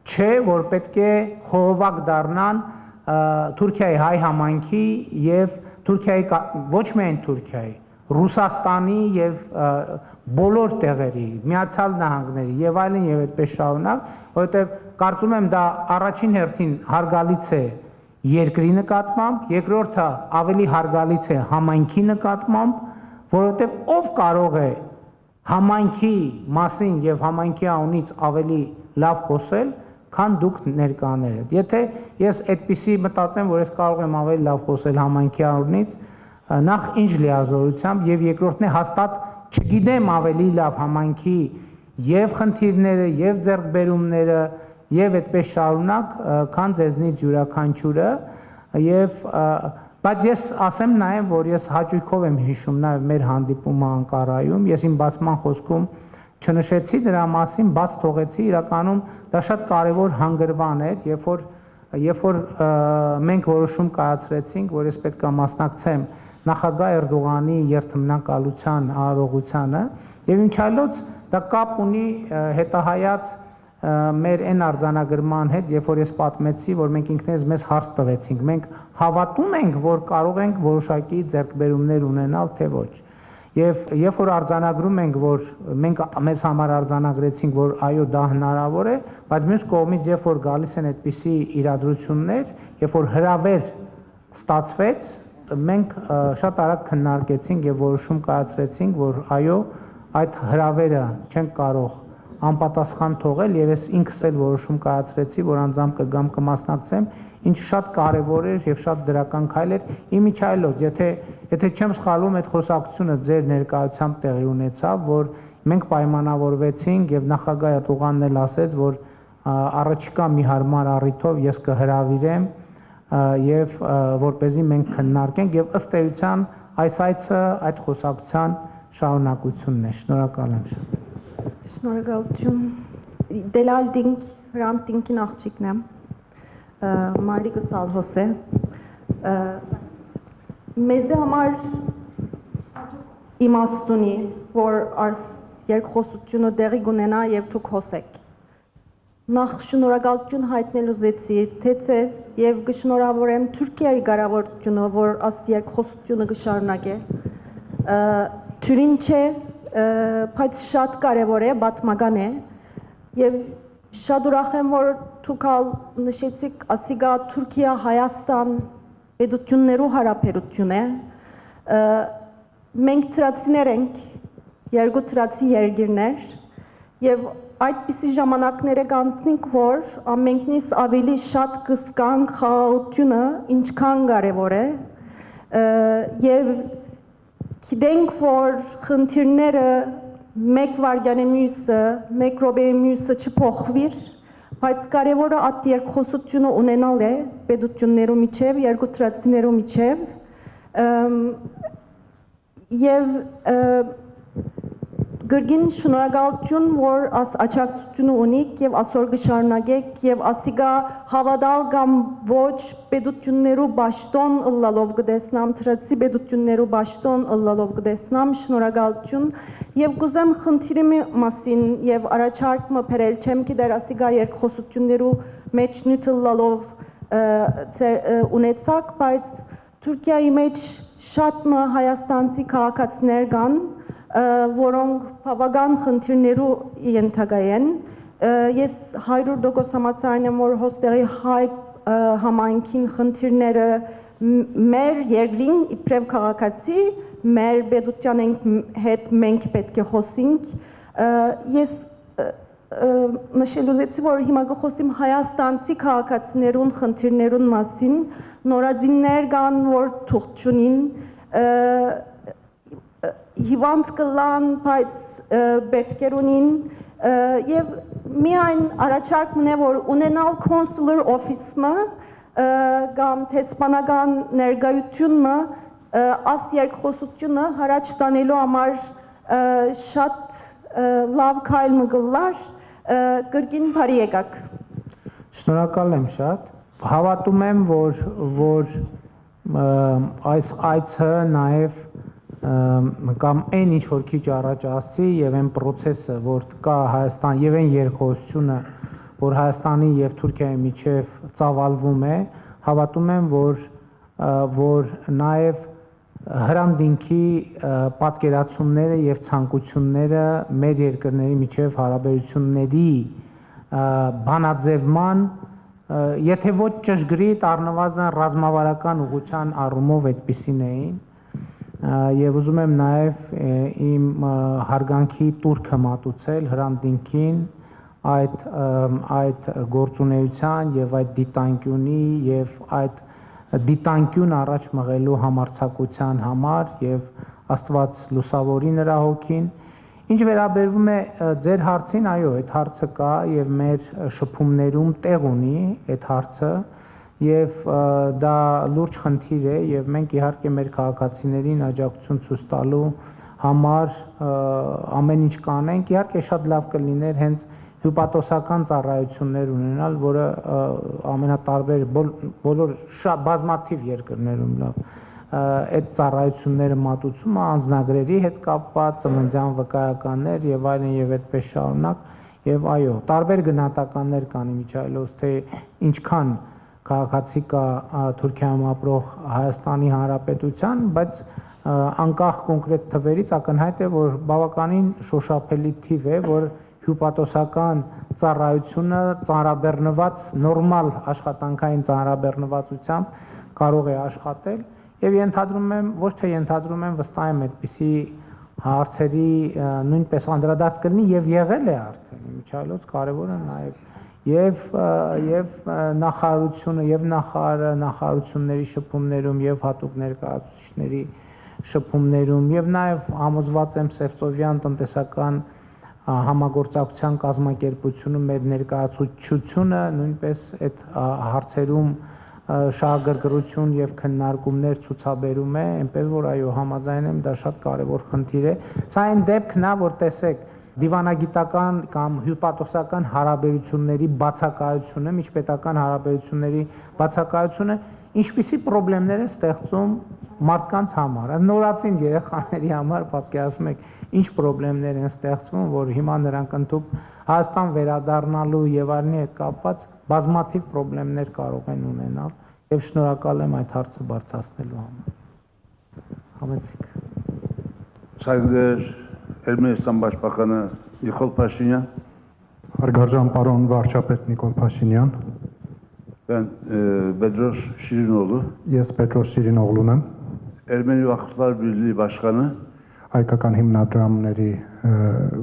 չէ որ պետք է խողովակ դառնան Թուրքիայի հայ համայնքի եւ Թուրքիայի ոչ միայն Թուրքիայի Ռուսաստանի եւ բոլոր տեղերի Միացյալ Նահանգների եւ այլն եւ այդպես շարունակ, որովհետեւ կարծում եմ դա առաջին հերթին հարգալից է երկրի նկատմամբ, երկրորդը ավելի հարգալից է համայնքի նկատմամբ, որովհետեւ ով կարող է համայնքի մասին եւ համայնքի անունից ավելի լավ խոսել, քան դուք ներկաները։ Եթե ես այդպիսի մտածեմ, որ ես կարող եմ ավելի լավ խոսել համայնքի անունից, նախ ինչ լիազորությամբ եւ երկրորդն է հաստատ չգիտեմ ավելի լավ համայնքի եւ խնդիրները եւ ձեռքբերումները եւ այդպես շարունակ քան ձեզնից յուրաքանչյուրը եւ բայց ես ասեմ նաեւ որ ես հաճույքով եմ հիշում նաեւ մեր հանդիպումը Անկարայում ես իմ բացման խոսքում չնշեցի դրա մասին բաց թողեցի իրականում դա շատ կարեւոր հանգրվան էր երբ որ մենք որոշում կայացրեցինք որ ես պետք է մասնակցեմ նախագահ Էրդողանի երթմնակալության արարողությանը եւ ինչ այլոց դա կապ ունի հետահայաց մեր այն արձանագրման հետ երբ որ ես պատմեցի որ մենք ինքներս մեզ հարց տվեցինք մենք հավատում ենք որ կարող ենք որոշակի ձեռքբերումներ ունենալ թե ոչ եւ երբ որ արձանագրում ենք որ մենք մեզ համար արձանագրեցինք որ այո դա հնարավոր է բայց մյուս կողմից երբ որ գալիս են այդպիսի իրադրություններ երբ որ հրավեր ստացվեց մենք շատ արագ քննարկեցինք եւ որոշում կայացրեցինք որ այո այդ հրավերը չենք կարող անպատասխան թողել եւ ես ինքս էլ որոշում կայացրեցի որ անձամբ կգամ կմասնակցեմ ինչը շատ կարեւոր էր եւ շատ դրական քայլ էր իմիջայլոց եթե չեմ սխալվում այդ խոսակցությունը ձեր ներկայությամբ տեղի ունեցավ որ մենք պայմանավորվեցինք եւ նախագահ Էրդողանն էլ ասեց որ առաջիկա մի հարմար առիթով ես կհրավիրեմ եւ որպեսզի մենք քննարկենք եւ ըստ էության այս այցը այդ խոսակցության շարունակությունն է շնորհակալ եմ շատ Շնորհակալություն Դելալդինգ Հրանտինկին աղջիկն եմ Մարիկը Սալհոսե մեզ համար իմաստունի որ երկխոսությունը դեղի գունենա եւ դուք խոսեք Նախ շնորհակալություն հայտնել ուզեցի թե ցես եւ կշնորհավորեմ Թուրքիայի կառավարությունը որ աս երկխոսությունը կշարունակե Թուրին չէ բայց շատ կարեւոր է պատմական է եւ շատ ուրախ եմ որ դուք նշեցիք ասիգա Թուրքիա Հայաստան պետություններու հարաբերություն է մենք թրացիներ ենք երկու թրացի երկիրներ եւ այդպիսի ժամանակները կանցնենք որ ամենքնից ավելի շատ կսկանք խաղաղությունը ինչքան կարեւոր է եւ գիտենք որ խնդիրները մեկ վարյանի մյուսը մեկ րոպեի մյուսը չփոխվիր բայց կարևորը այդ երկխոսությունը ունենալ է պետություններու միջև երկու թրացիներու միջև եւ Գրգին շնորհակալություն, որ աս աչակցությունը ունիք եւ այսօր կշարունակեք եւ ասիգա հավատալ կամ ոչ պետություններու ճշտոն ըլլալով կդեսնամ թրացի պետություններու ճշտոն ըլլալով կդեսնամ շնորհակալություն եւ կուզեմ խնդիրի մասին եւ առաջարկը բերել չեմ գիտեր ասիգա երկխոսություններու մեջ նյութլալով ունեցակ, բայց Թուրքիայի մեջ շատ հայաստանցի քաղաքացիներ կան որոնք բավական խնդիրներու ենթակայեն ես 100% համաձայն եմ որ հոստերի հայ համայնքին խնդիրները մեր երկրին իբրև քաղաքացի մեր պետության հետ մենք պետք է խոսենք ես նշելուց որ հիմա կխոսեմ հայաստանցի քաղաքացիներուն խնդիրներուն մասին նորածիններ կան որ թուղթ չունին հիվանդ կլան, բայց պետքերունին եւ միայն առաջարկն է որ ունենալ consular office-ը կամ տեսփանական ներկայությունը աս երկխոսությունը հարաճ տանելու համար շատ լավ քայլ մգլար կրկին բարի եկաք Շնորհակալ եմ շատ հավատում եմ որ այս այցը նաև կամ այն ինչ որ քիչ առաջ ասցի եւ այն process-ը որ կա Հայաստան եւ այն երկխոսությունը որ Հայաստանի եւ Թուրքիայի միջև ծավալվում է հավատում եմ որ նաեւ հրանդինքի պատկերացումները եւ ցանկությունները մեր երկրների միջև հարաբերությունների բանաձևման եթե ոչ ճշգրիտ առնվազն ռազմավարական ուղղության առումով այդպիսին էին Եվ ուզում եմ նաև իմ հարգանքի տուրքը մատուցել հրանդինքին այդ գործունեության եւ այդ դիտանկյունի եւ այդ դիտանկյուն առաջ մղելու համարձակության համար եւ Աստված լուսավորի նրա հոգին Ինչ վերաբերվում է ձեր հարցին, այո, այդ հարցը կա եւ մեր շփումներում տեղ ունի այդ հարցը Եվ դա լուրջ խնդիր է եւ մենք իհարկե մեր քաղաքացիներին աջակցություն ցույց տալու համար ամեն ինչ կանենք իհարկե շատ լավ կլիներ հենց հյուպատոսական ծառայություններ ունենալ որը ամենատարբեր բոլոր շատ բազմաթիվ երկրներում լավ այդ ծառայությունները մատուցումը անձնագրերի հետ կապված ծննդյան վկայականներ եւ այլն եւ այդպես շարունակ եւ այո տարբեր գնահատականներ կան Միչայելոս թե ինչքան քաղաքացի կա Թուրքիայում ապրող Հայաստանի Հանրապետության, բայց անկախ կոնկրետ թվերից ակնհայտ է, որ բավականին շոշափելի թիվ է, որ հյուպատոսական ծառայությունը ծանրաբեռնված նորմալ աշխատանքային ծանրաբեռնվածությամբ կարող է աշխատել եւ ենթադրում եմ, ոչ թե ենթադրում եմ, վստահ եմ այդպիսի հարցերի նույնպես անդրադարձ կլինի եւ եղել է արդեն։ Միջալոց կարեւորը նաեւ Եվ նախարարությունը եւ նախարարությունների շփումներում եւ հատուկ ներկայացուցիչների շփումներում եւ նաեւ համոզված եմ Սևծովյան տնտեսական համագործակցության կազմակերպությունում մեր ներկայացուցչությունը նույնպես այդ հարցերում շահագրգռություն եւ քննարկումներ ցուցաբերում է, այնպես որ այո համաձայն եմ դա շատ կարեւոր խնդիր է։ Սա այն դեպքն է, որ տեսեք դիվանագիտական կամ հյուպատոսական հարաբերությունների բացակայությունը, միջպետական հարաբերությունների բացակայությունը ինչպիսի խնդիրներ է ստեղծում մարդկանց համար, նորածին երեխաների համար պատկերացնում եք ինչ խնդիրներ են ստեղծվում, որ հիմա նրանք ընդհանուր Հայաստան վերադառնալու եւ այլնի հետ կապված բազմաթիվ խնդիրներ կարող են ունենալ եւ շնորհակալ եմ այդ հարցը բարձրացնելու համար։ Համեցիկ։ Saygıdeğer Ermenistan Başbakanı Nikol Paşinyan. Հարգարժան պարոն վարչապետ Նիկոլ Փաշինյան, Ben Bedros Şirinoğlu. ես Պետրոս Շիրինօղլուն եմ, Ermeni Vakıflar Birliği Başkanı. հայկական հիմնադրամների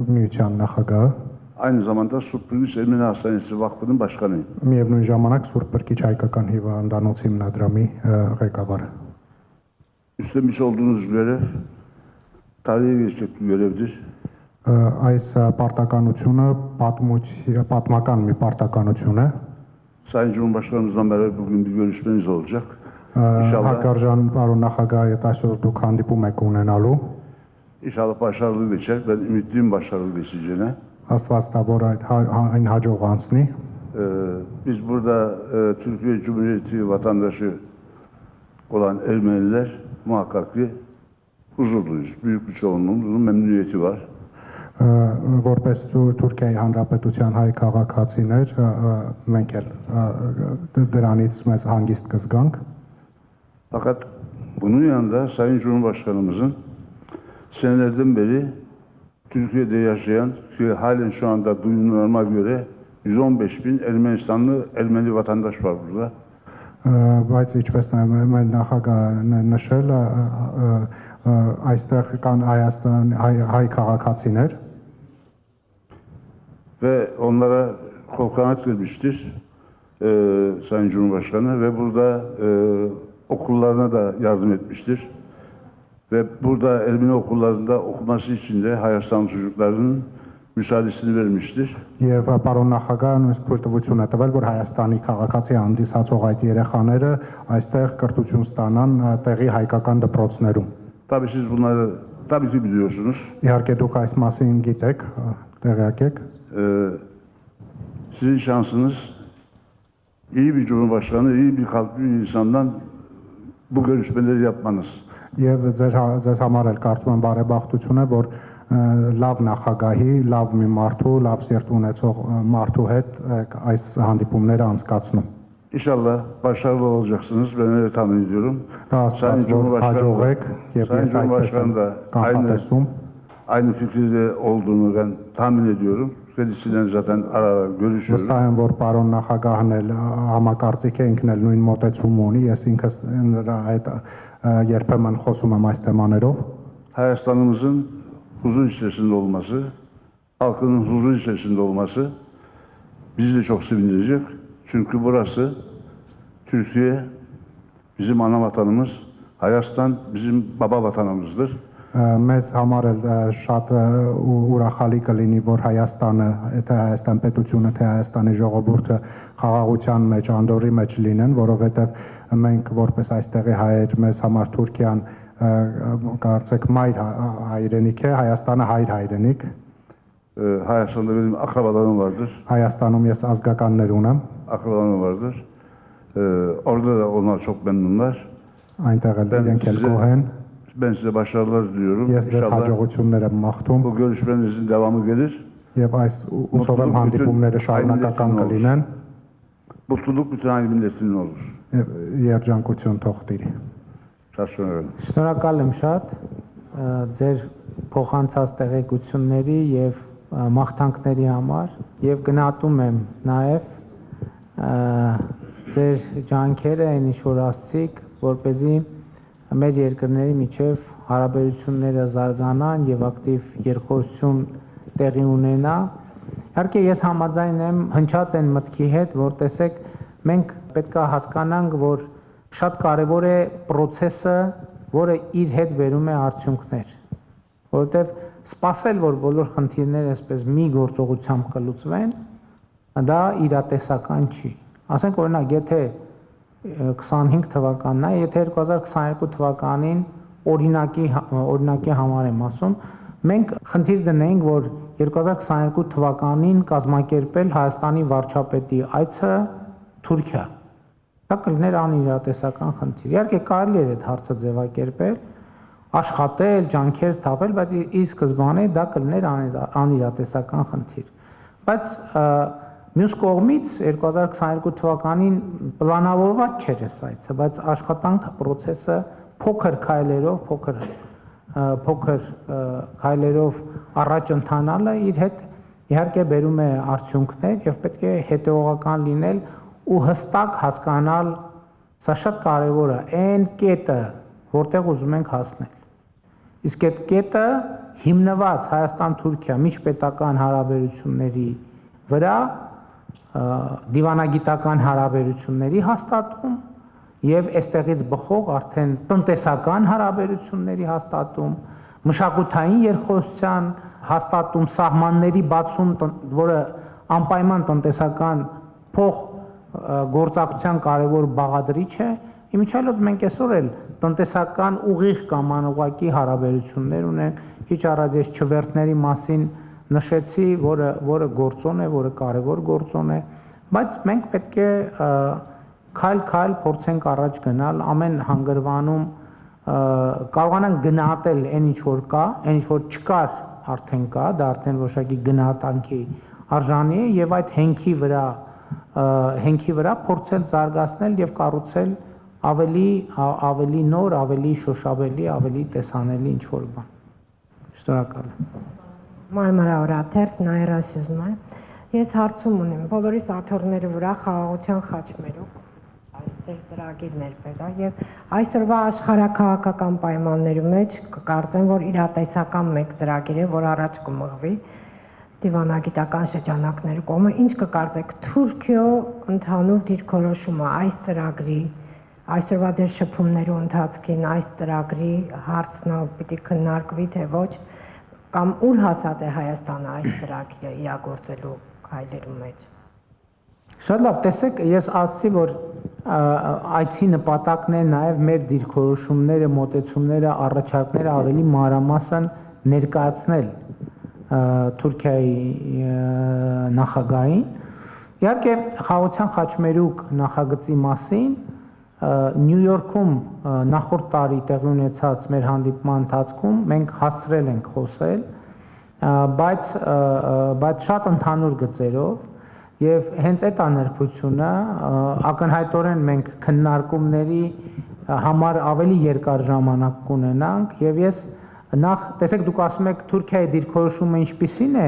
միության նախագահը, Aynı zamanda Surprilis Ermeni Hastanesi Vakfı'nın başkanıyım. միևնույն ժամանակ Սուրբ Պրկիչ հայկական հիվանդանոց հիմնադրամի ղեկավարը։ Üstlenmiş olduğunuz görev tarihe geçecek bir görevdir. Այս պարտականությունը պատմական մի պարտականություն է։ Sayın Cumhurbaşkanımızla beraber bugün bir görüşmeniz olacak. İnşallah, Հարգարժան պարոն նախագահ, այդ այսօր դուք հանդիպում եք ունենալու։ İnşallah başarılı geçer. Ben ümitliyim başarılı geçeceğine. Աստված տա, որ այն հաջող անցնի։ Biz burada Türkiye Cumhuriyeti vatandaşı olan Ermeniler muhakkak ki huzurluyuz. Büyük bir çoğunluğumuzun memnuniyeti var. Որպես Թուրքիայի Հանրապետության հայ քաղաքացիներ մենք էլ դրանից մեծ հանգիստ կզգանք։ Fakat bunun yanında Sayın Cumhurbaşkanımızın senelerden beri Türkiye'de yaşayan ki halen şu anda duyumlarıma göre 115.000 Ermeni vatandaş var burada. Բայց ինչպես մեր նախագահը նշել այստեղ կան հայ քաղաքացիներ Ve onlara kol kanat vermiştir Sayın Cumhurbaşkanı ve burada okullarına da yardım etmiştir. Ve burada Ermeni okullarında okuması için de Hayastan çocuklarının müsaadesini vermiştir. Եվ պարոն նախագահը նույնիսկ թույլտվություն է տվել, որ Հայաստանի քաղաքացի հանդիսացող այդ երեխաները այստեղ կրթություն ստանան տեղի հայկական դպրոցներում։ Tabii siz bunları tabii ki biliyorsunuz. Իհարկե դուք այս մասին գիտեք, տեղյակ եք։ Sizin şansınız iyi bir cumhurbaşkanı, iyi bir kalpli bir insandan bu görüşmeleri yapmanız. Եվ ձեզ համար էլ կարծում եմ բարեբախտություն է, որ լավ նախագահի, լավ մի մարդու, լավ սիրտ ունեցող մարդու հետ այս հանդիպումները անցկացնում։ İnşallah başarılı olacaksınız. Ben öyle tahmin ediyorum. Sayın Cumhurbaşkanı, Sayın Cumhurbaşkanı da aynı fikirde olduğunu ben tahmin ediyorum. Kendisiyle zaten ara ara görüşüyorum. Վստահ եմ, որ պարոն նախագահն էլ համակարծիք է, ինքն էլ նույն մոտեցում ունի, ես ինքս նրա հետ երբեմն խոսում եմ այս թեմաներով։ Hayastanımızın huzur içerisinde olması, halkının huzur içerisinde olması bizi de çok sevindirecek. Çünkü burası Türkiye, bizim ana vatanımız, Hayastan bizim baba vatanımızdır. Մեզ համար էլ շատ ուրախալի կլինի, որ Հայաստանը, թե Հայաստան պետությունը, թե Հայաստանի ժողովուրդը խաղաղության մեջ, անդորի մեջ լինեն, որովհետև մենք որպես այստեղի հայեր, մեզ համար Թուրքիան կարծեք մայր հայրենիք է, Հայաստանը հայր հայրենիք։ Hayastan'da benim akrabalarım vardır. Հայաստանում ես ազգականներ ունեմ, Akrabalarım vardır. Orada da onlar çok memnunlar. այնտեղ էլ իրենք էլ գոհ են։ Ben size başarılar diliyorum. Ես ձեզ İnşallah հաջողություններ եմ մաղթում bu görüşmenizin devamı gelir. եւ այս ուսով եմ հանդիպումները շարունակական կլինեն Mutluluk bütün aynı milletinin olur. եւ երջանկություն թող տիրի։ Şaşırıyorum. Շնորհակալ եմ շատ ձեր փոխանցած տեղեկությունների եւ մաղթանքների համար եւ գնահատում եմ նաեւ ձեր ջանքերը այն ինչ որ ասցիք, որպեսզի մեր երկրների միջև հարաբերությունները զարգանան եւ ակտիվ երկխոսություն տեղի ունենա։ Իհարկե ես համաձայն եմ հնչած այն մտքի հետ, որ տեսեք մենք պետք է հասկանանք, որ շատ կարևոր է process-ը, որը իր հետ բերում է արդյունքներ, որովհետեւ սпасել, որ բոլոր խնդիրները այսպես մի գործողությամբ կլուծվեն, դա իրատեսական չի։ Ասենք օրինակ, եթե 25 թվականն է, եթե 2022 թվականին օրինակի համար եմ ասում, մենք խնդիր դնենք, որ 2022 թվականին կազմակերպել Հայաստանի վարչապետի այցը Թուրքիա։ Դա կլիներ անիրատեսական խնդիր։ Իհարկե կարելի է այդ հարցը ձևակերպել, աշխատել, ջանքեր թափել, բայց ի սկզբանե դա կլիներ անիրատեսական խնդիր։ Բայց մյուս կողմից 2022 թվականին պլանավորված չէր այս այցը, բայց աշխատանք process-ը փոքր քայլերով առաջ ընթանալը իր հետ իհարկե բերում է արդյունքներ եւ պետք է հետեւողական լինել ու հստակ հասկանալ, սա շատ կարեւոր է, այն կետը, որտեղ ուզում ենք հասնել։ Իսկ այդ կետը հիմնված Հայաստան-Թուրքիա միջպետական հարաբերությունների վրա դիվանագիտական հարաբերությունների հաստատում եւ այստեղից բխող արդեն տնտեսական հարաբերությունների հաստատում, մշակութային երկխոսության հաստատում, սահմանների բացում, որը անպայման տնտեսական փոխ գործակցության կարևոր բաղադրիչ է, իմիջիայլոց մենք այսօր էլ տնտեսական ուղիղ կամ անուղղակի հարաբերություններ ունենք։ Քիչ առաջ ես չվերթների մասին նշեցի, որը գործոն է, որը կարևոր գործոն է, բայց մենք պետք է քայլ-քայլ փորձենք առաջ գնալ, ամեն հանգրվանում կարողանանք գնահատել այն ինչ որ կա, այն ինչ որ չկար արդեն կա, դա արդեն որոշակի գնահատանքի արժանի է եւ այդ հենքի վրա փորձել զարգացնել եւ կառուցել ավելի նոր, ավելի շոշափելի, ավելի տեսանելի ինչ որ բան։ Շնորհակալ եմ։ Մարմարա օրաթերթ Նաիրա Սյուզմա։ Ես հարցում ունեմ, բոլորի սաթորների վրա խաղաղության խաչմերուկ այստեղ ծրագիրներ պետք է եւ այսօրվա աշխարհակաղակական պայմանների մեջ կկարծեմ, որ իրատեսական մեկ ծրագիր է, որ առաջ կմղվի դիվանագիտական շրջանակների կողմը։ Ինչ կկարծեք Թուրքիո ընդհանուր դիրքորոշումը այս ծրագրի այսօրվա ձեր շփումների ընթացքին այս ծրագրի հարցն պիտի քննարկվի թե ոչ կամ ուր հասած է Հայաստանը այս ծրագիրը իրագործելու քայլերու մեջ։ Շատ լավ, տեսեք, ես ասացի, որ այցի նպատակն է նաև մեր դիրքորոշումները, մոտեցումները, առաջարկները ավելի մանրամասն ներկայացնել Թուրքիայի նախագահին։ Իհարկե, խաղաղության խաչմերուկ նախագծի մասին Նյու Յորքում նախորդ տարի տեղի ունեցած մեր հանդիպման ընթացքում մենք հասցրել ենք խոսել, բայց շատ ընդհանուր գծերով եւ հենց այդ աներփությունը ակնհայտորեն մենք քննարկումների համար ավելի երկար ժամանակ կունենանք եւ ես նախ տեսեք դուք ասում եք Թուրքիայի դիրքորոշումը ինչպիսին է,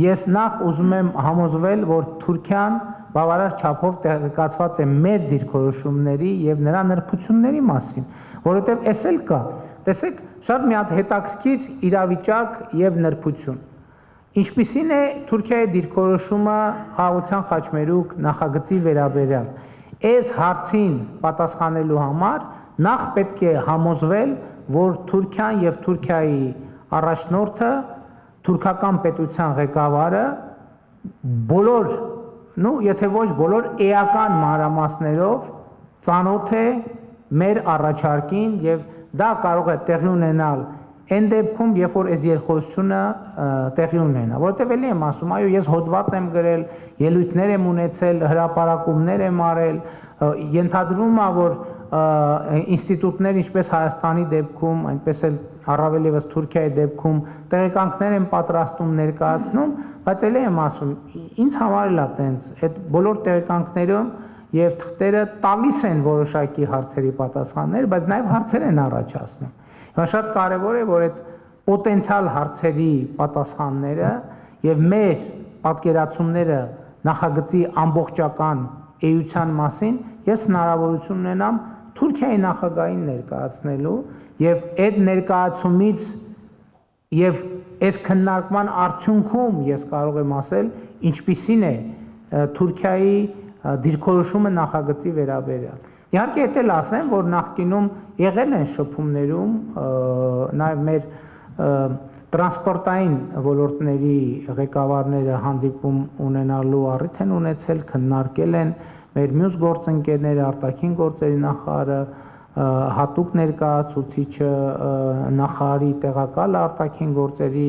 ես նախ ուզում եմ համոզվել, որ Թուրքիան բավարար չափով տեղեկացված է մեր դիրքորոշումների եւ նրա նրբությունների մասին, որովհետեւ էս էլ կա։ Տեսեք, շատ մի հատ հետաքրքիր իրավիճակ եւ նրբություն։ Ինչպիսին է Թուրքիայի դիրքորոշումը խաղաղության խաչմերուկ նախագծի վերաբերյալ։ Այս հարցին պատասխանելու համար նախ պետք է համոզվել, որ Թուրքիան եւ Թուրքիայի առաջնորդը, թուրքական պետության ղեկավարը բոլոր եթե ոչ բոլոր էական մանրամասներով ծանոթ է մեր առաջարկին եւ դա կարող է տեղի ունենալ այն դեպքում, երբ որ այս երկխոսությունը տեղի ունենա, որտեղ էլի եմ ասում, այո, ես հոդված եմ գրել, ելույթներ եմ ունեցել, հրապարակումներ եմ արել, ենթադրվում է, որ ինստիտուտներ ինչպես Հայաստանի դեպքում, այնպես էլ առավել եւս Թուրքիայի դեպքում տեղեկանքներ են պատրաստում ներկայացնում, բայց էլի եմ ասում, ինձ համար էլ է տենց, այդ բոլոր տեղեկանքները եւ թղթերը տալիս են որոշակի հարցերի պատասխաններ, բայց նաեւ հարցեր են առաջացնում։ Հիմա շատ կարեւոր է, որ այդ պոտենցիալ հարցերի պատասխանները եւ մեր պատկերացումները նախագծի ամբողջական էության մասին ես հնարավորություն ունենամ Թուրքիայի նախագահին ներկայացնելու եւ այդ ներկայացումից եւ այս քննարկման արդյունքում ես կարող եմ ասել ինչպիսին է Թուրքիայի դիրքորոշումը նախագծի վերաբերյալ։ Իհարկե դա էլ ասեմ, որ նախկինում եղել են շփումներում նաեւ մեր տրանսպորտային ոլորտների ղեկավարները հանդիպում ունենալու առիթ են ունեցել, քննարկել են մեր մյուս գործընկերները, արտաքին գործերի նախարարը, հատուկ ներկայացուցիչը, նախարարի տեղակալ արտաքին գործերի,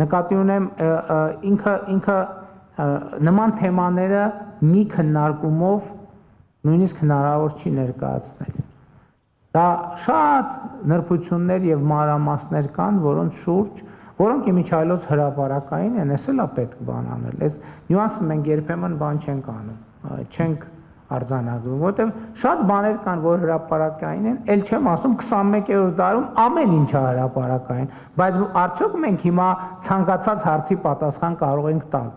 նկատի ունեմ ինքը նման թեմաները մի քննարկումով նույնիսկ հնարավոր չի ներկայացնել։ Դա շատ նրբություններ եւ մանրամասներ կան, որոնք իմիջայլոց հրապարակային են, էս էլ է պետք բան անել։ Այս նյուանսը մենք երբեմն բան չենք անում, չենք արձանագրում, որովհետեւ շատ բաներ կան, որ հրապարակային են, ել չեմ ասում 21-րդ դարում ամեն ինչը հրապարակային, բայց արդյոք մենք հիմա ցանկացած հարցի պատասխան կարող ենք տալ։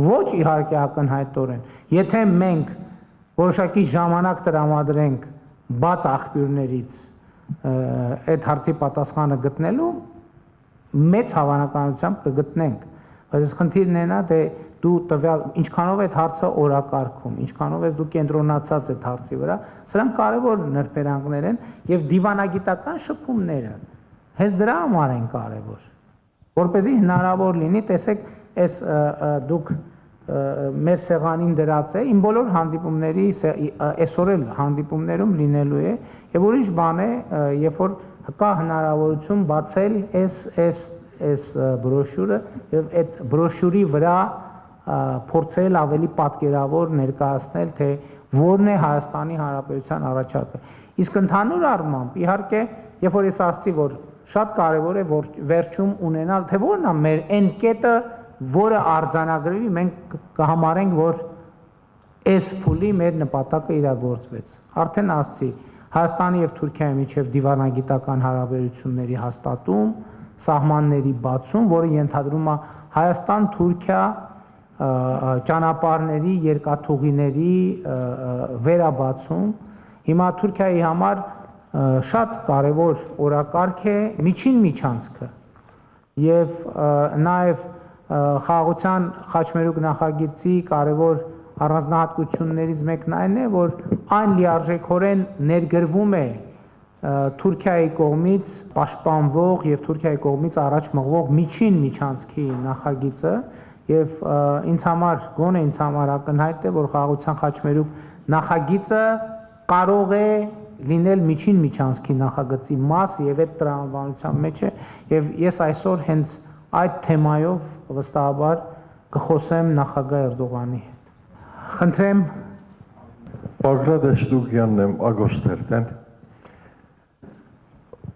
Ոչ իհարկե ակնհայտորեն։ Եթե մենք որոշակի ժամանակ տրամադրենք բաց աղբյուրներից այդ հարցի պատասխանը գտնելու, մեծ հավանականությամբ կգտնենք։ Բայց խնդիրն է նա, թե դու տվյալ ինչքանով այդ հարցը օրակարգում, ինչքանով ես դու կենտրոնացած այդ հարցի վրա, սրանք կարևոր նրբերանգներ են եւ դիվանագիտական շփումները հենց դրա համար են կարևոր, որպեսզի հնարավոր լինի, տեսեք, այս դուք մեր սեղանին դրած է, իմ բոլոր հանդիպումների այսօր էլ հանդիպումներում լինելու է եւ ուրիշ բան է, երբ որ կա հնարավորություն բացել այս բրոշյուրը եւ այդ բրոշյուրի վրա փորձել ավելի պատկերավոր ներկայացնել, թե որն է Հայաստանի Հանրապետության առաջարկը։ Իսկ ընդհանուր առմամբ, իհարկե, երբ որ ես ասացի, որ շատ կարևոր է որ վերջում ունենալ, թե որն է մեր այն կետը, որը արձանագրվի, մենք կհամարենք, որ այս փուլի մեր նպատակը իրագործվեց։ Արդեն ասացի, Հայաստանի եւ Թուրքիայի միջև դիվանագիտական հարաբերությունների հաստատում, սահմանների բացում, որը ենթադրում է Հայաստան-Թուրքիա ճանապարհների, երկաթուղիների վերաբացում։ Հիմա Թուրքիայի համար շատ կարևոր օրակարգ է միջին միջանցքը եւ նաեւ խաղաղության խաչմերուկ նախագծի կարևոր առանձնահատկություններից մեկն այն է, որ այն լիարժեքորեն ներգրվում է Թուրքիայի կողմից պաշտպանվող եւ Թուրքիայի կողմից առաջ մղվող միջին միջանցքի նախագիծը եւ ինձ համար գոնե ինձ համար ակնհայտ է, որ խաղաղության խաչմերուկ նախագիծը կարող է լինել միջին միջանցքի նախագծի մաս եւ այդ տրամաբանության մեջ է եւ ես այսօր հենց այդ թեմայով վստահաբար կխոսեմ նախագահ Էրդողանի հետ։ Խնդրեմ Բագրատ Էստուգյանն եմ Ագոստերտեն։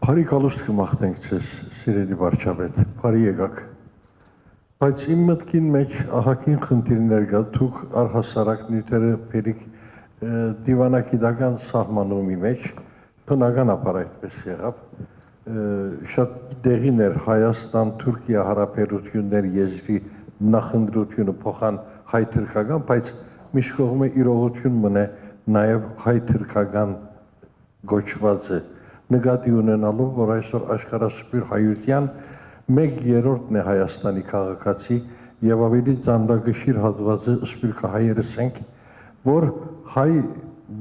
Բարի կալուստ կմաղթենք ձեզ, սիրելի վարչապետ, բարի եկաք։ Բայց իմ մտքին մեջ ահագին խնդիրներ կա, դուք առհասարակ նյութերը բերիք դիվանագիտական սահմանումի մեջ, բնականաբար այդպես եղավ, շատ դեղին էր Հայաստան-Թուրքիա հարաբերություններ եզրի նախընտրությունը փոխան հայ-թուրքական, բայց միշտ կողմը իրողություն մնե նաև հայ-թուրքական գոչվածը նկատի ունենալով, որ այսօր աշխարհասփյուր հայության 1/3-ն է Հայաստանի քաղաքացի եւ ավելի ծանրագշիր հատվածը սփյուռքահայերս ենք, որ հայ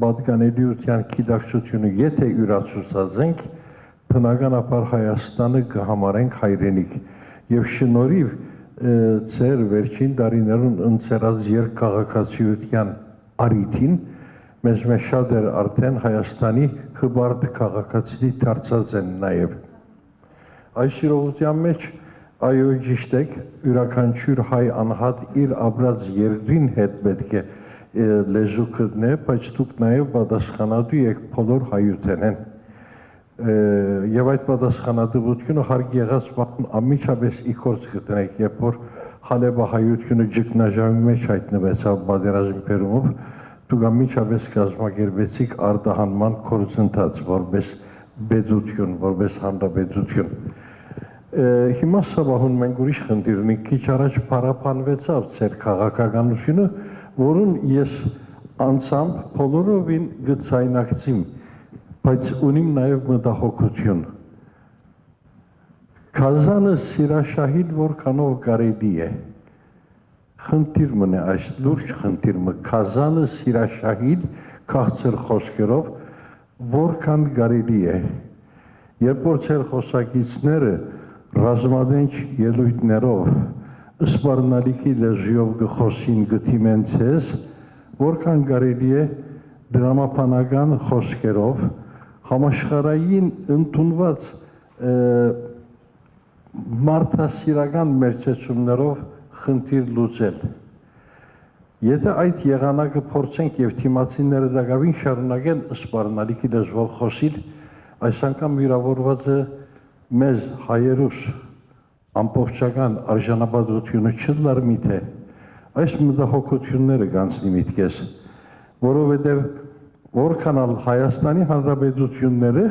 պատկանելիության գիտակցությունը եթե յուրացուցած ենք, բնականաբար Հայաստանը կհամարենք հայրենիք եւ շնորհիվ ծեր վերջին տարիներուն ընծերած երկքաղաքացիության արիթին մեզ մեջ շատ էր արդեն Հայաստանի հբարտ քաղաքացի դարձած են նաեւ այս իրողության մեջ այո ճիշտ եք յուրաքանչյուր հայ անհատ իր ապրած երկրին հետ պետք է լեզու գտնե, բայց դուք նաեւ պատասխանատու եք բոլոր հայութենեն եւ այդ պատասխանատվությունը հարկ եղած անմիջապես իքորց գտնեք, երբ որ Հալեբահայությունը ճգնաժամի մեջ հայտնվեցավ պատերազմի բերումով, դուք անմիջապես կազմակերպեցիք արտահանման գործընթաց որպես պետություն, որպես հանրապետություն։ Հիմա սավահուն մենք ուրիշ խնդիր ունենք, քիչ առաջ փառապանվեցավ ձեր քաղաքականությունը, որուն ես անցամբ բոլորովին գծայնակցիմ, բայց ունիմ նաև մտահոգություն։ Կազանը սիրաշահիդ որքանով կարելի է։ Խնդիր մնե այս լուրջ խնդիրը Կազանը սիրաշահիդ քաղցր խոսքերով որքան կարելի է։ Երբ որ ձեր խոսակիցները ռազմադենչ ելույթներով սպառնալիքի լեզվով գխոսին գտիմեն ցես, որքան կարելի է դրամապանական խոսքերով համաշխարհային ընդունված մարդասիրական մերձեցումներով խնդիր լուծել։ Եթե այդ եղանակը փորձենք եւ թիմացիները դակավին շարունակեն սպառնալիքի լեզվով խոսիլ, այս անգամ վիրավորված է մեզ հայերուս ամբողջական արժանապատվությունը չլարմի թե այս մտահոգությունները կանցնի միտքես, որովհետև որքանալ Հայաստանի Հանրապետությունները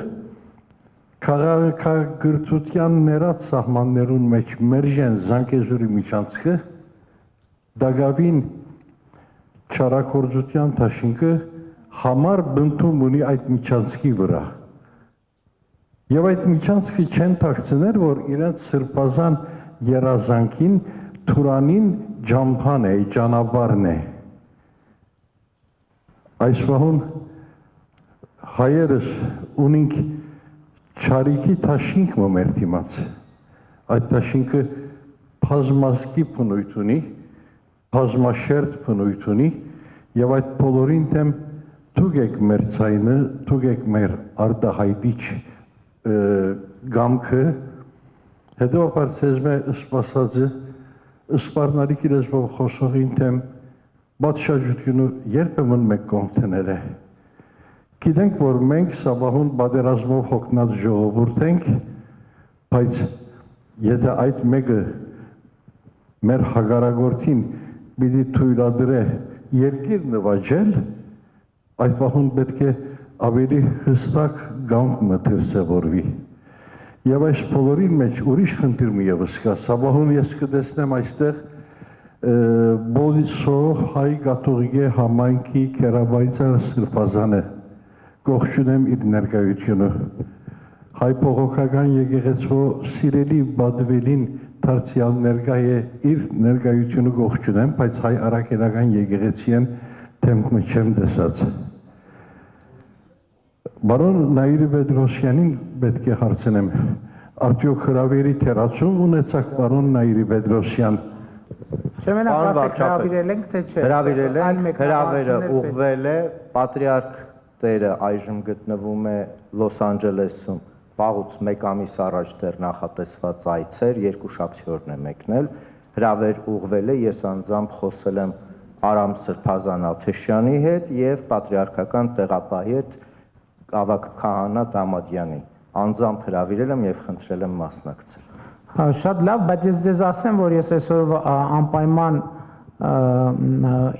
քաղաքագրթության ներած սահմաններուն մեջ մերժեն Զանգեզուրի միջանցքը, դակավին չարագործության դաշինքը համար բնդում ունի այդ միջանցքի վրա։ Եվ այդ միջանցքը չեն թաքցներ, որ իրենց սրբազան երազանքին Թուրանին ջամփան է, ճանապարհն է։ Այս վահուն հայերս ունենք չարիքի թաշինք մեր թիմաց։ Այդ թաշինքը բազմազգի բնույթ ունի բազմաշերտ բնույթ ունի եւ այդ բոլորին դեմ թուգեք մեր ցայնը, թուգեք մեր արտահայտիչ գամքը, հետո ցեզմե սպասածը սպառնալիք իրեզով խոսողին դեմ բացաշրջությունը երբեմն մեկ կողմցնել է։ Գիտենք, որ մենք Սաբահուն բادرազմով հոգնած ժողովուրդ ենք, բայց եթե այդ մեկը մեր հագարագործին պիտի թույլատրե երկիր նվաճել, այդ պահուն պետք է ավելի հստակ գանք մտերսևորվի։ Եվ այս բոլորին մեջ ուրիշ խնդիր մի ևս կա, Սաբահուն ես կտեսնեմ այստեղ Բոլիսո հայ կաթողիկե համայնքի Կերաբայցար Սրբազանը կողջունեմ իր ներկայությունը։ Հայ փողոքական եկեղեցու սիրելի Բադվելին դարձյալ ներկայ է իր ներկայությունը կողջունեմ, բայց հայ արաքելական եկեղեցին թեմքը չեմ տեսած։ Բարոն Նաիրի Պետրոսյանին պետք է հարցնեմ, արդյոք հրավերի թերացում ունեցաք պարոն Նաիրի Պետրոսյան։ Չեմենակ ասեք հրավիրել ենք, թե չէ։ Հրավիրել ենք, հրավերը ուղղվել է, պատրիարք տերը այժմ գտնվում է Լոս Անջելեսում, վաղուց մեկ ամիս առաջ դեռ նախատեսված այց էր, երկուշաբթի օրն է մեկնել, հրավեր ուղղվել է, ես անձամբ խոսել եմ Արամ Սրբազան Աթեշյանի հետ եւ պատրիարքական տեղապահի հետ Ավագ Քահանա Դամադյանի, անձամբ հրավիրել եմ եւ խնդրել եմ մասնակցել։ Շատ լավ, բայց ես ձեզ ասեմ, որ ես այսօր անպայման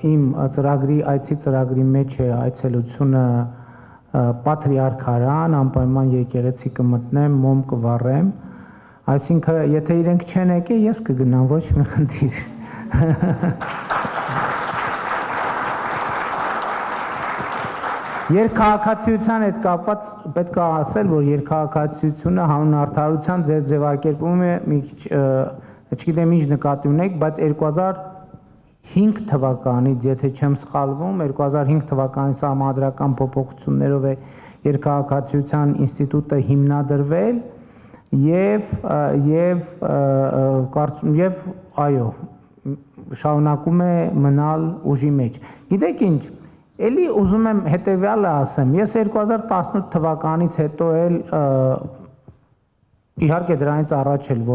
իմ ծրագրի, այցի ծրագրի մեջ է այցելությունը Պատրիարքարան, անպայման եկեղեցի կմտնեմ, մոմ կվառեմ, այսինքն եթե իրենք չեն եկել, ես կգնամ, ոչ մի խնդիր։ Երկքաղաքացիության հետ կապված պետք է ասել, որ երկքաղաքացիությունը հանուն արդարության ձեր ձևակերպում է մի քիչ, չգիտեմ ինչ նկատի ունեք, բայց 2005 թվականից, եթե չեմ սխալվում, 2005 թվականի սահմանադրական փոփոխություններով է երկքաղաքացիության ինստիտուտը հիմնադրվել եւ այո, շարունակում է մնալ ուժի մեջ։ Գիտեք ինչ, Էլի ուզում եմ հետևյալը ասեմ, ես 2018 թվականից հետո էլ իհարկե դրանից առաջ էլ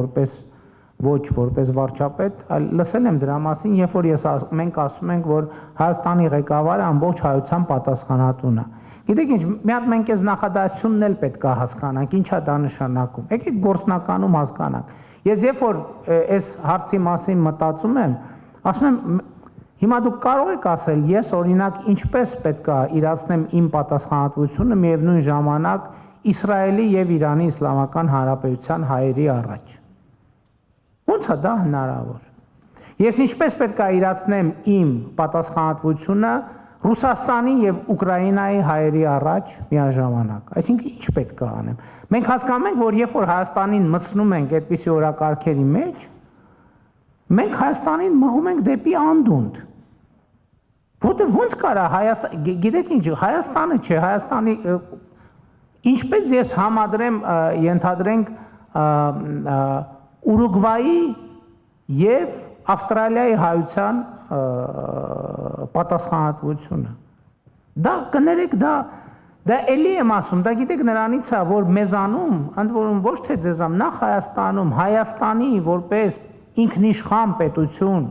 որպես վարչապետ, այլ լսել եմ դրա մասին, երբ որ մենք ասում ենք, որ Հայաստանի ղեկավարը ամբողջ հայության պատասխանատուն է։ Գիտեք ինչ, մի հատ մենք այս նախադասությունն էլ պետք է հասկանանք, ինչա դա նշանակում։ Եկեք գործնականում հասկանանք։ Ես երբ որ այս հարցի մասին մտածում եմ, ասում եմ Հիմա դուք կարող եք ասել, ես օրինակ ինչպես պետք է իրացնեմ իմ պատասխանատվությունը միևնույն ժամանակ Իսրայելի եւ Իրանի Իսլամական Հանրապետության հայերի առաջ։ Ոնց է դա հնարավոր։ Ես ինչպես պետք է իրացնեմ իմ պատասխանատվությունը Ռուսաստանի եւ Ուկրաինայի հայերի առաջ միաժամանակ։ Այսինքն ինչ պետք է անեմ։ Մենք հասկանում ենք, որ երբ որ Հայաստանին մտցնում ենք այդպիսի օրակարգերի մեջ, մենք Հայաստանին մղում ենք դեպի անդունդ։ Որտե ոնց կարա Հայաստան, գիտեք ինչ, Հայաստանը չէ, Հայաստանի ինչպես ես համադրեմ, ենթադրենք Ուրուգվայի եւ Ավստրալիայի հայության պատասխանատվությունը։ Դա կներեք, դա էլի եմ ասում, դա գիտեք նրանից է, որ մեզանում, ընդ որում ոչ թե ձեզամ, նախ Հայաստանում, Հայաստանի որպես ինքնիշխան պետություն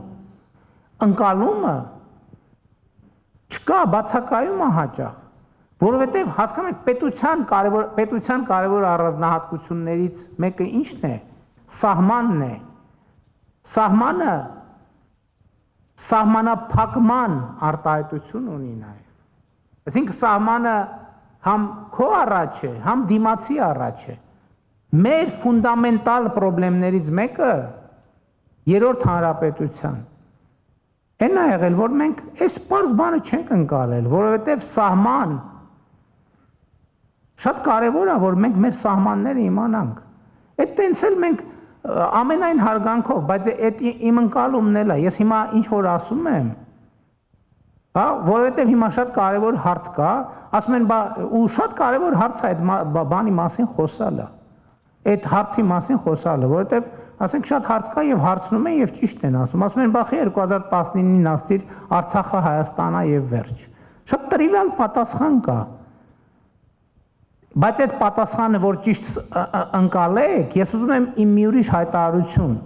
ընկալումը չկա, բացակայում է հաճախ, որովհետև հասկանում եք պետության կարևոր առանձնահատկություններից մեկը ինչն է, սահմանն է, սահմանը սահմանափակման արտահայտություն ունի նաև, այսինքն սահմանը համ քո առաջ է, համ դիմացի առաջ է, մեր ֆունդամենտալ պրոբլեմներից մեկը երրորդ հանրապետության Այն է եղել, որ մենք այս պարզ բանը չենք ընկալել, որովհետև սահման շատ կարևոր է, որ մենք մեր սահմանները իմանանք։ Այդ տենց էլ մենք ամենայն հարգանքով, բայց այդ իմ ընկալումն էլ է, ես հիմա ինչ որ ասում եմ, հա, որովհետև հիմա շատ կարևոր հարց կա, ասում են, ու շատ կարևոր հարց է այդ բանի մասին խոսալը։ այդ հարցի մասին խոսալը, որովհետև ասենք շատ հարց կա եւ հարցնում են եւ ճիշտ են ասում։ Ասում են բախի 2019-ին ասցիր Արցախը Հայաստանա եւ վերջ։ Շատ տրիվիալ պատասխան կա։ Բայց այդ պատասխանը, որ ճիշտ ընկալեք, ես ուզում եմ իմ մի ուրիշ հայտարարություն,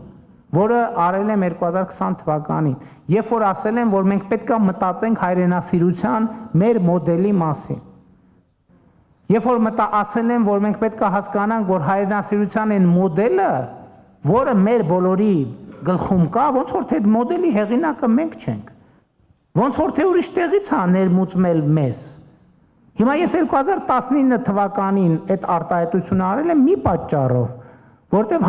որը արել եմ 2020 թվականին, երբ որ ասել եմ, որ մենք պետք է մտածենք հայրենասիրության մեր մոդելի մասին։ Երբ որ ասել եմ, որ մենք պետք է հասկանանք, որ հայրենասիրության այն մոդելը, որը մեր բոլորի գլխում կա, ոնց որ թե այդ մոդելի հեղինակը մենք չենք։ Ոնց որ թե ուրիշ տեղից է ներմուծմել մեզ։ Հիմա ես 2019 թվականին այդ արտահայտությունը արել եմ մի պատճառով, որտեվ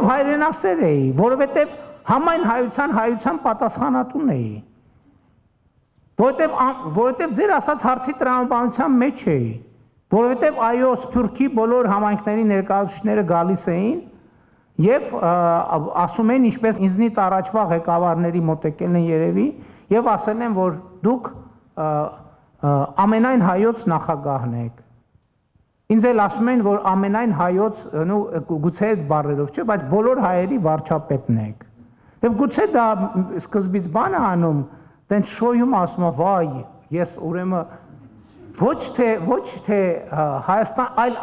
հայրենասեր էի։ Որովհետև համայն հայության պատասխանատուն էի։ Որովհետև ձեր ասած հարցի տրամաբանության մեջ էի։ Որովհետև այո, Սփյուռքի բոլոր համայնքների ներկայացուցիչները գալիս էին եւ ասում են, ինչպես ինձնից առաջվա ղեկավարների մոտ եկել են երևի եւ ասել են, որ դուք ամենայն հայոց նախագահն եք։ Ինձ էլ ասում են, որ ամենայն հայոց, գուցե այդ բառերով չէ, բայց բոլոր հայերի վարչապետն եք։ Եվ գուցե դա սկզբից բան է անում, տենց շոյում ասում է, վայ, ես ուրեմն ոչ թե Հայաստան, այլ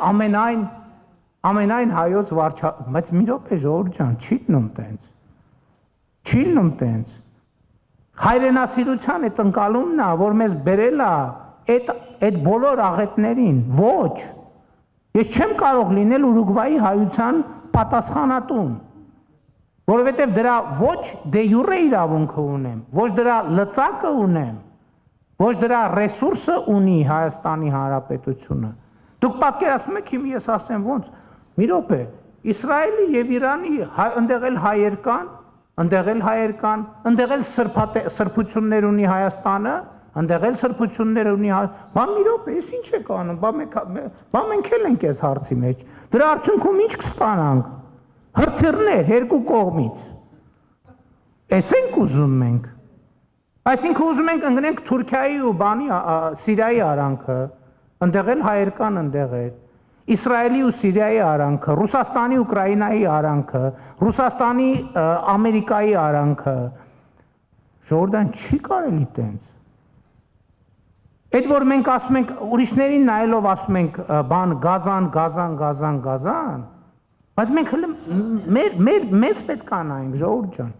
ամենայն հայոց վարչապետ, բայց մի րոպե ժողովուրդ ջան, չի լինում տենց։ Հայրենասիրության այդ ընկալումն է, որ մեզ բերել է այդ բոլոր աղետներին, ոչ։ Ես չեմ կարող լինել Ուրուգվայի հայության պատասխանատուն, որովհետև դրա ոչ դե յուրե իրավունքը ունեմ, ոչ դրա լծակը ունեմ, ոչ դրա ռեսուրսը ունի Հայաստանի Հանրապետությունը։ Դուք պատկերացնում եք, հիմա ես ասեմ ոնց, մի րոպե, Իսրայելի եւ Իրանի ընդեղ էլ հայեր կան, ընդեղ էլ սրբություններ ունի Հայաստանը, ընդեղ էլ սրբություններ ունի Հայաստանը, բա մի րոպե, ես ինչ եք անում, բա մենք էլ ենք այս հարցի մեջ, դրա արդյունքում ինչ կստանանք, հրթիռներ երկու կողմից, այս ենք ուզում մենք, այսինքն ուզում ենք ընկնենք Թուրքիայի ու Սիրիայի արանքը, ընդեղ էլ հայեր կան, ընդեղ էլ, Իսրայելի ու Սիրիայի արանքը, Ռուսաստանի Ուկրաինայի արանքը, Ռուսաստանի Ամերիկայի արանքը, ժողովրդան չի կարելի տենց։ Այդ որ մենք ասում ենք, ուրիշներին նայելով ասում ենք բան գազան, բայց մենք մեզ պետք է նայենք, ժողովուրդ ջան,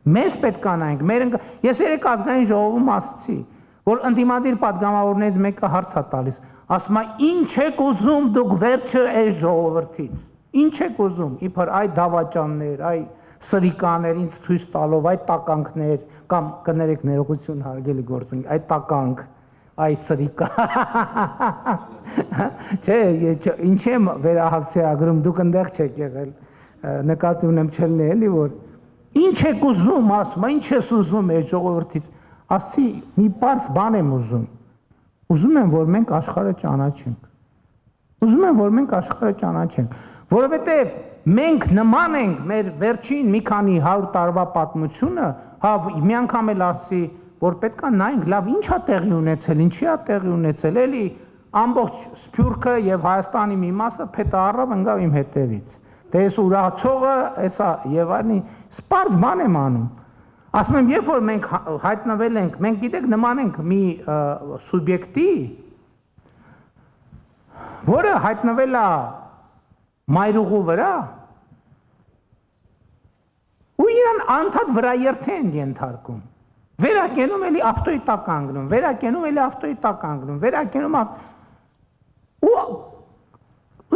մեզ պետք է նայենք, ես երեք ազգային ժողովում ասացի, որ ընդդիմադիր պատգամավորներից մեկը հարց է տալիս, ասում է, ինչ եք ուզում դուք վերջը այս ժողովրդից, ինչ եք ուզում, իբր այ դավաճաններ, այ սրիկաներ ինձ ցույց տալով, այ տականքներ, կամ կներեք ներողություն հարգելի գործընկ, այ տականք, այ սրիկա, չէ, ինչ եմ վերահասցեագրում, դուք ընդեղ չեք եղել, նկատի ունեմ չելնի էլի, որ ինչ եք ուզում, ասում, ինչ ես ուզում այս ժողովրդից, ասցի, մի պարզ բան եմ ուզում եմ, որ մենք աշխարհը ճանաչենք, որովհետև մենք նման ենք մեր վերջին մի քանի 100 տարվա պատմությունը, հա մի անգամ էլ ասցի, որ պետք է նայենք, լավ, ինչ է տեղի ունեցել, ինչի է տեղի ունեցել, էլի ամբողջ Սփյուռքը եւ Հայաստանի մի մասը փետը առավ ընկավ իմ հետևից։ Դե ես ուրացողը, էսա եւ այլն, սպարզ բան եմ անում։ Ասում եմ, երբ որ մենք հայտնվել ենք, մենք գիտեք նման ենք մի սուբյեկտի, որը հայտնվել է մայրուղու վրա, ու իրան անդադ վրա երթե են ենթարկում, վերակենում էլի ավտոյի տակ կանգնում, վերակենում, ու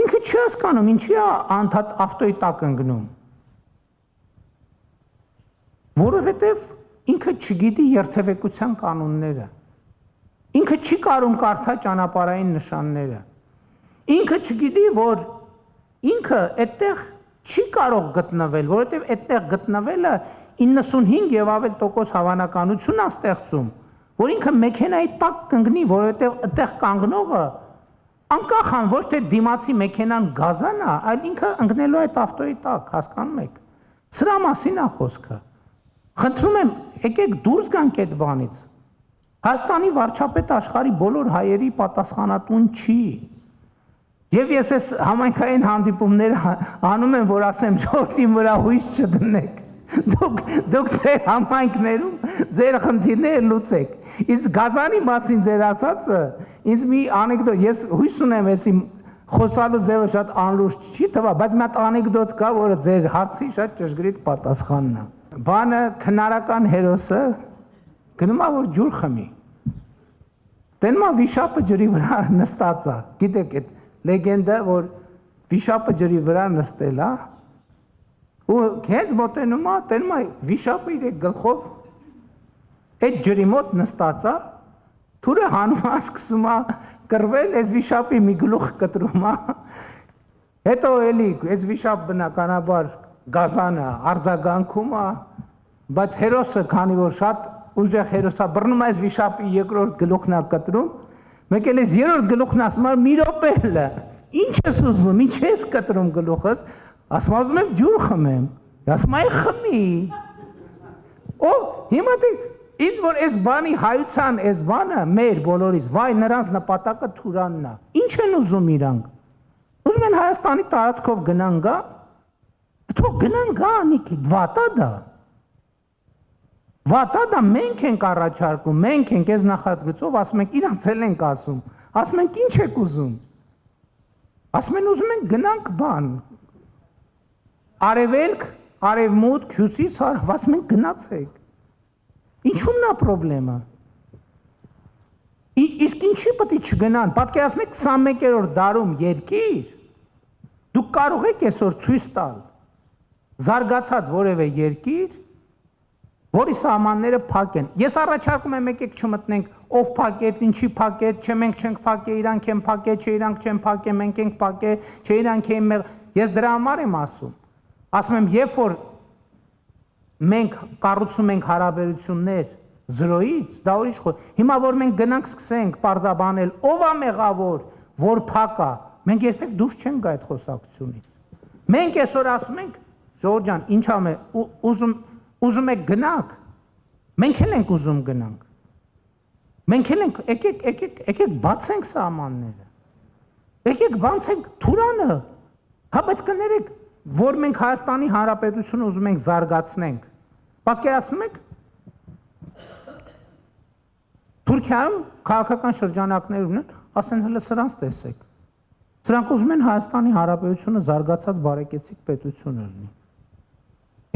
ինքը չի հասկանում, ինչի է անդադ ավտոյի տակ ընկնում, որովհետև ինքը չգիտի երթևեկության կանոնները, ինքը չի կարող կարդալ ճանապարհային նշանները, ինքը չգիտի, որ ինքը այդտեղ չի կարող գտնվել, որովհետև այդտեղ գտնվելը 95 եւ ավել տոկոս հավանականություն է ստեղծում, որ ինքը մեքենայի տակ կընկնի, որովհետև այդտեղ կանգնողը անկախ ան ոչ թե դիմացի մեքենան գազան է, այլ ինքը ընկնելու է այդ ավտոյի տակ, հասկանում եք։ Սրա մասին է խոսքը։ Խնդրում եմ, եկեք դուրս գանք այդ բանից։ Հայաստանի վարչապետը աշխարհի բոլոր հայերի պատասխանատուն չի։ Եվ ես այս համայնքային հանդիպումները անում եմ, որ ասեմ ժողովրդին վրա հույս չդնեք։ Դուք ձեր համայնքներում ձեր խնդիրները լուծեք։ Իսկ Գազանի մասին ձեր ասածը ինձ մի անեկդոտ, ես հույս ունեմ, ես իմ խոսալու ձևը շատ անլուրջ չի թվա, բայց մի հատ անեկդոտ կա, որը ձեր հարցի շատ ճշգրիտ պատասխանն է։ Բանը քնարական հերոսը գնում է որ ջուր խմի։ Տենմա վիշապը ջրի վրա նստած է։ Գիտեք այդ լեգենդը, որ վիշապը ջրի վրա նստել է, ու հենց մոտենում է, տենում է վիշապը իր գլխով այդ ջրի մոտ նստած է, թուրը հանում է, սկսում է կռվել, այս վիշապի մի գլուխ կտրում է, հետո էլի այս վիշապ բնականաբար Գազանը արձագանքում է, բայց հերոսը, քանի որ շատ ուժեղ հերոս է, բռնում է այս վիշապի երկրորդ գլուխն է կտրում, մեկ էլ այս երրորդ գլուխն ասում է մի րոպե, ինչ ես ուզում, ինչ ես կտրում գլուխս, ասում ուզում եմ ջուր խմեմ, ասում այ խմի, օ, հիմա դե ինձ որ այս բանի հայության այս բանը մեր բոլորից, վայ նրանց նպատակը Թուրանն է, ինչ են ուզում իրանք, ուզում են Հայաստանի տարածքով գնան գա, թող գնան գա անիք, վատա դա մենք ենք առաջարկում, մենք ենք այս նախագծով, ասում ենք իրանց էլ ենք ասում, ասում ենք ինչ եք ուզում, ասում են ուզում ենք գնանք բան, արևելք, արևմուտք, հյուսիս, հարավ, ասում ենք գնացեք, ինչումն է պրոբլեմը, իսկ ինչի պետք է չգնան, պատկերացնեք 21-րդ դարում երկիր, դուք կարող եք այսօր ցույց տալ, զարգացած որևէ երկիր, որի սահմանները փակ են։ Ես առաջարկում եմ եկեք չմտնենք ով փակեց, ինչի փակեց, չէ մենք չենք փակե, իրանք են փակե, չէ իրանք չեն փակե, մենք ենք փակե, չէ իրանք են մեղ։ Ես դրա համար եմ ասում։ Ասում եմ, երբ որ մենք կառուցում ենք հարաբերություններ 0-ից, դա ուրիշ խոր։ Հիմա որ մենք գնանք սկսենք պարզաբանել, ով է մեղավոր, որ փակ է, մենք երբեք դուրս չենք գա այդ խոսակցությունից։ Մենք այսօր ասում ենք, Ժողովուրդ ջան, ինչ ամ է, ուզում եք գնանք, մենք էլ ենք ուզում գնանք, մենք էլ ենք, եկեք բացենք սահմանները, եկեք բացենք Թուրանը, հա բայց կներեք, որ մենք Հայաստանի Հանրապետությունը ուզում ենք զարգացնենք, պատկերացնում եք, Թուրքիայում քաղաքական շրջանակներ ունեն, ասեն հələ սրանց տեսեք, սրանք ուզում են Հայաստանի Հանրապետությունը զարգացած բարեկեցիկ պետություն լինի,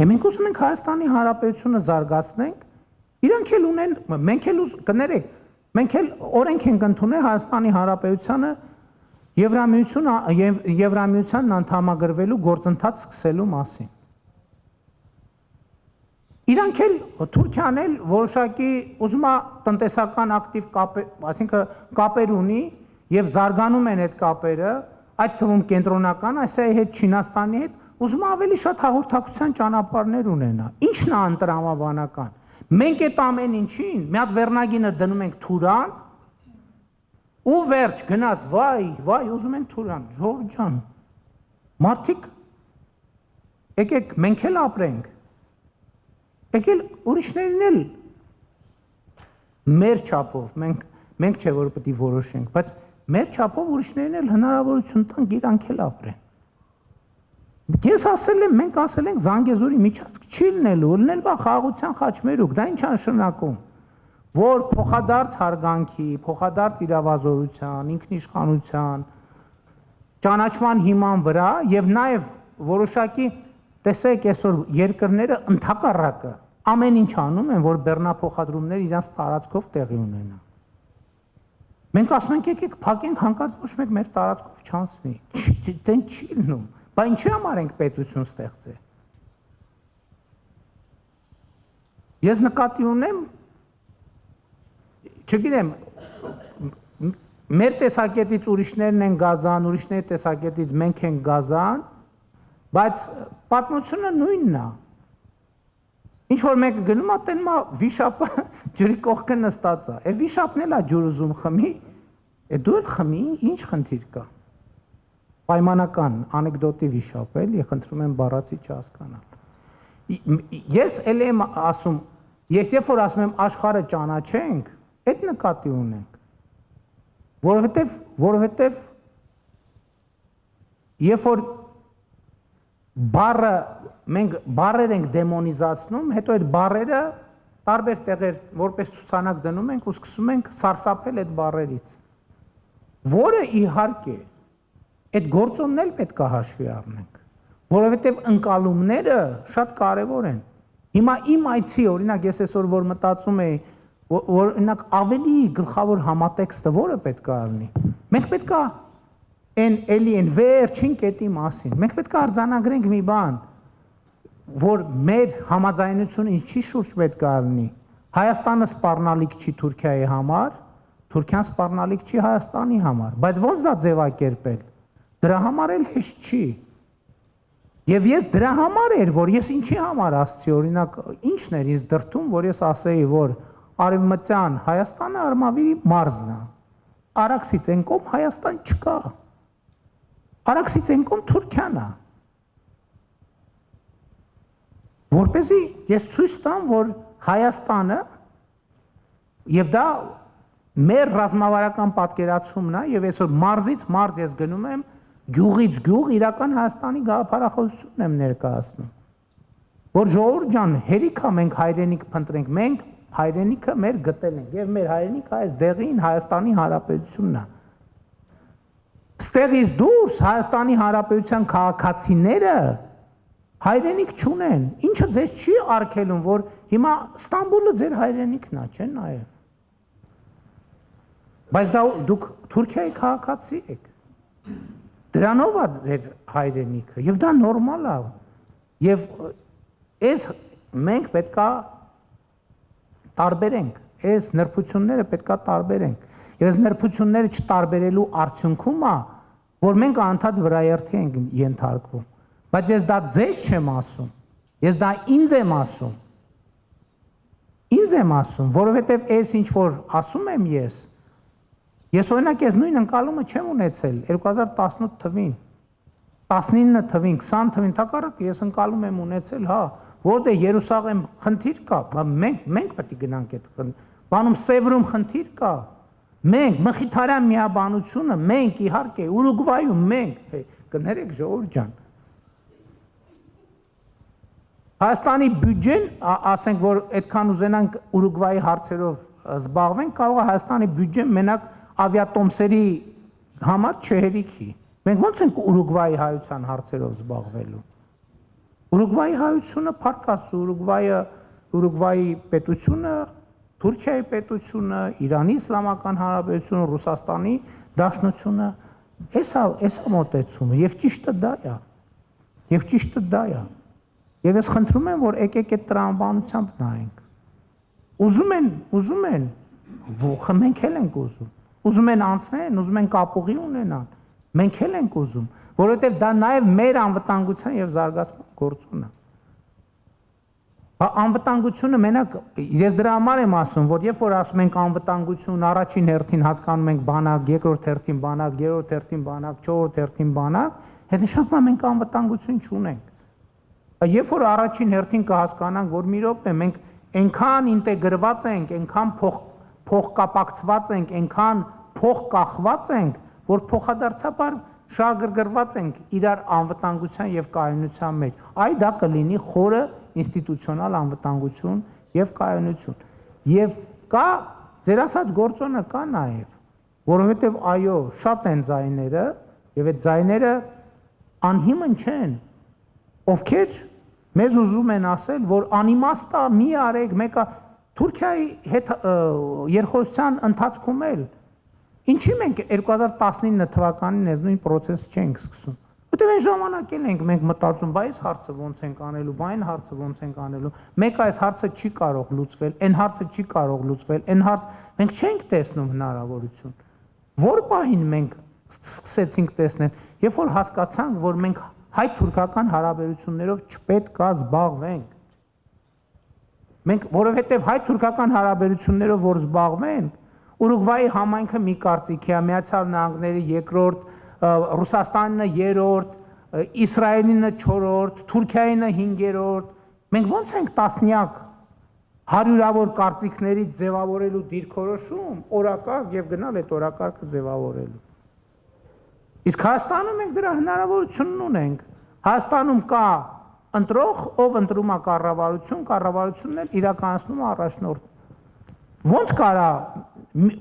մենք ուզում ենք Հայաստանի Հանրապետությունը զարգացնենք, իրանք էլ ունեն, մենք էլ կներեք, մենք էլ օրենք ենք ընդունել Հայաստանի Հանրապետությանը Եվրամիությանն անդամագրվելու գործընթաց սկսելու մասին։ Իրանք էլ Թուրքիան էլ որոշակի ուզում է տնտեսական ակտիվ կապեր, այսինքն կապեր ունի եւ զարգանում են այդ կապերը, այդ թվում կենտրոնական Ասիայի հետ, Չինաստանի հետ ուզում ավելի շատ հաղորդակցության ճանապարհներ ունենա։ Ինչն է անտրամաբանական։ Մենք այդ ամեն ինչին մի հատ վերնագինը դնում ենք Թուրան, ու վերջ գնաց, վայ, ուզում են Թուրան, Ժողովուրդ ջան։ Մարդիկ եկեք մենք էլ ապրենք։ Եկել ուրիշներն էլ մեր չափով, մենք չէ որ պետք է որոշենք, բայց մեր չափով ուրիշներն էլ հնարավորություն տանք իրանք էլ ապրեն։ Ես ասել եմ, մենք ասել ենք Զանգեզուրի միջանցք չի լինելու բա խաղաղության խաչմերուկ, դա ինչ նշանակում, որ փոխադարձ հարգանքի, փոխադարձ իրավազորության, ինքնիշխանության, ճանաչման հիման վրա եւ նաեւ որոշակի տեսեք այսօր երկրները ընդհակառակը ամեն ինչ անում են, որ բեռնափոխադրումներ իրանց տարածքով տեղի ունենան։ Մենք ասում ենք եկեք փակենք հանկարծ ոչ մեկ մեր տարածքով չանցնի։ Դեն չի լինում։ Բա ինչի համար ենք պետություն ստեղծել։ Ես նկատի ունեմ, չգիտեմ, մեր տեսակետից ուրիշներն են գազան, ուրիշների տեսակետից մենք ենք գազան, բայց պատմությունը նույնն է։ Ինչ որ մեկը գնում է, տենում է վիշապը ջրի կողքը նստած է։ Է վիշապն էլ է ջուր ուզում խմի, է դու էլ խմի, ինչ խնդիր կա։ Պայմանական անեկդոտի վիշապ էլի, խնդրում եմ բառացի չհասկանալ։ Ես էլ եմ ասում, երբ որ ասում եմ աշխարհը ճանաչենք, այդ նկատի ունենք։ Որովհետև երբ որ բառը մենք բառեր ենք դեմոնիզացնում, հետո այդ բառերը տարբեր տեղեր որպես ցուցանակ դնում ենք ու սկսում ենք սարսափել այդ բառերից, որը իհարկե այդ գործոնն էլ պետք է հաշվի առնենք, որովհետև ընկալումները շատ կարևոր են։ Հիմա իմ այցի, օրինակ ես այսօր որ մտածում եի, որ օրինակ ավելի գլխավոր համատեքստը որը պետք է լինի։ Մենք պետք է այն վերջին կետի մասին, մենք պետք է արձանագրենք մի բան, որ մեր համաձայնությունը ինչի շուրջ պետք է լինի։ Հայաստանը սպառնալիք չի Թուրքիայի համար, Թուրքիան սպառնալիք չի Հայաստանի համար, բայց ոնց դա ձևակերպել։ Դրա համար էլ հեշտ չի։ Եվ ես դրա համար էր, որ ես ինչի համար ասացի, օրինակ, ինչն էր ինձ դրդում, որ ես ասեի, որ Արևմտյան Հայաստանը Արմավիրի մարզն է։ Արաքսից են կողմ Հայաստան չկա։ Արաքսից են կողմ Թուրքիան է։ Որպեսզի ես ցույց տամ, որ Հայաստանը եւ դա մեր ռազմավարական պատկերացումն է եւ այսօր մարզից մարզ ես գնում եմ գյուղից գյուղ իրական Հայաստանի գաղափարախոսությունն եմ ներկայացնում, որ ժողովուրդ ջան, հերիք է մենք հայրենիք փնտրենք, մենք հայրենիքը մեր գտել ենք եւ մեր հայրենիքը այս դեղին Հայաստանի Հանրապետությունն է։ Ստեղից դուրս Հայաստանի Հանրապետության քաղաքացիները հայրենիք չունեն, ինչը ձեզ չի արգելում, որ հիմա Ստամբուլը ձեր հայրենիքն է, չէ՞ նաեւ։ Բայց դա դուք Թուրքիայի քաղաքացի եք։ Դրանով է ձեր հայրենիքը եւ դա նորմալ է։ Եվ այս մենք պետքա տարբերենք, այս նրբությունները պետքա տարբերենք։ Եվ այս նրբությունները չտարբերելու արդյունքում է, որ մենք անդադ վրայերթի ենք ենթարկվում։ Բայց ես դա ձեզ չեմ ասում, ես դա ինձ եմ ասում։ Ինձ եմ ասում, որովհետև այս ինչ որ ասում եմ ես օրինակ ես նույն ընկալումը չեմ ունեցել 2018 թվին, 19 թվին, 20 թվին, հակառակը ես ընկալում եմ ունեցել, հա, որտեղ Երուսաղեմ խնդիր կա, մենք պետք է գնանք այդ բանում Սևրում խնդիր կա, մենք Մխիթարյան միաբանությունը, մենք իհարկե Ուրուգվայում մենք, կներեք ժողովուրդ ջան։ Հայաստանի բյուջեն, ասենք որ այդքան ուզենանք Ուրուգվայի հարցերով զբաղվենք, կարող է Հայաստանի բյուջեն մենակ ավիատոմսերի համար չհերիքի։ Մենք ո՞նց ենք Ուրուգվայի հայության հարցերով զբաղվելու։ Ուրուգվայի հայությունը փառքած Ուրուգվայի պետությունը, Թուրքիայի պետությունը, Իրանի Իսլամական Հանրապետությունը, Ռուսաստանի Դաշնությունը, էսա մոտեցումը եւ ճիշտը դա է։ Եվ ճիշտը դա է։ Եվ ես խնդրում եմ, որ եկեք այդ տրամաբանությամբ նայենք։ Ուզում են, մենք էլ ենք ուզում։ Ուզում են անցնեն, ուզում են կապուղի ունենան, մենք էլ ենք ուզում, որովհետև դա նաև մեր անվտանգության եւ զարգացման գործոնն է։ Անվտանգությունը մենակ ես դրա համար եմ ասում, որ երբ որ ասում ենք անվտանգություն, առաջին հերթին հասկանում ենք բանակ, երկրորդ հերթին բանակ, երրորդ հերթին բանակ, չորրորդ հերթին բանակ, հետնշանակում մենք անվտանգություն չունենք։ Երբ որ առաջին հերթին կհասկանանք, որ մի րոպե մենք այնքան ինտեգրված ենք, այնքան փոխկապակցված ենք, այնքան փոխկախված ենք, որ փոխադարձաբար շահագրգռված ենք իրար անվտանգության եւ կայունության մեջ։ Այ դա կլինի խորը ինստիտուցիոնալ անվտանգություն եւ կայունություն։ Եվ կա ձեր ասած գործոնը կա նաեւ, որովհետեւ այո, շատ են ձայները եւ այդ ձայները անհիմն չեն, ովքեր մեզ ուզում են ասել, որ անիմաստ է, մի արեք, մեկը Թուրքիայի հետ երկխոսության ընթացքում էլ ինչի մենք 2019 թվականին այս նույն process չենք սկսում։ Որտեղ այն ժամանակ էլ ենք մենք մտածում, բայ այս հարցը ոնց ենք անելու, բայ այն հարցը ոնց ենք անելու։ Մեկը այս հարցը չի կարող լուծվել, այն հարցը չի կարող լուծվել, այն հարց մենք չենք տեսնում հնարավորություն։ Որ պահին մենք սկսեցինք տեսնել, երբ որ հասկացանք, որ մենք հայ-թուրքական հարաբերություններով չպետք է զբաղվենք։ Մենք որովհետև հայ-թուրքական հարաբերություններով որ զբաղվենք, Ուրուգվայի համայնքը մի կարծիք է, Միացյալ Նահանգների երկրորդ, Ռուսաստանը երրորդ, Իսրայելինը չորրորդ, Թուրքիայինը հինգերորդ, մենք ո՞նց ենք տասնյակ հարյուրավոր կարծիքներից ձևավորելու դիրքորոշում, օրակարգ եւ գնալ այդ օրակարգը ձևավորելու։ Իսկ Հայաստանում մենք դրա հնարավորությունն ունենք։ Հայաստանում կա ընտրող, ով ընտրում է կառավարությունն էլ իրականացնում է առաջնորդ։ Ոնց կարա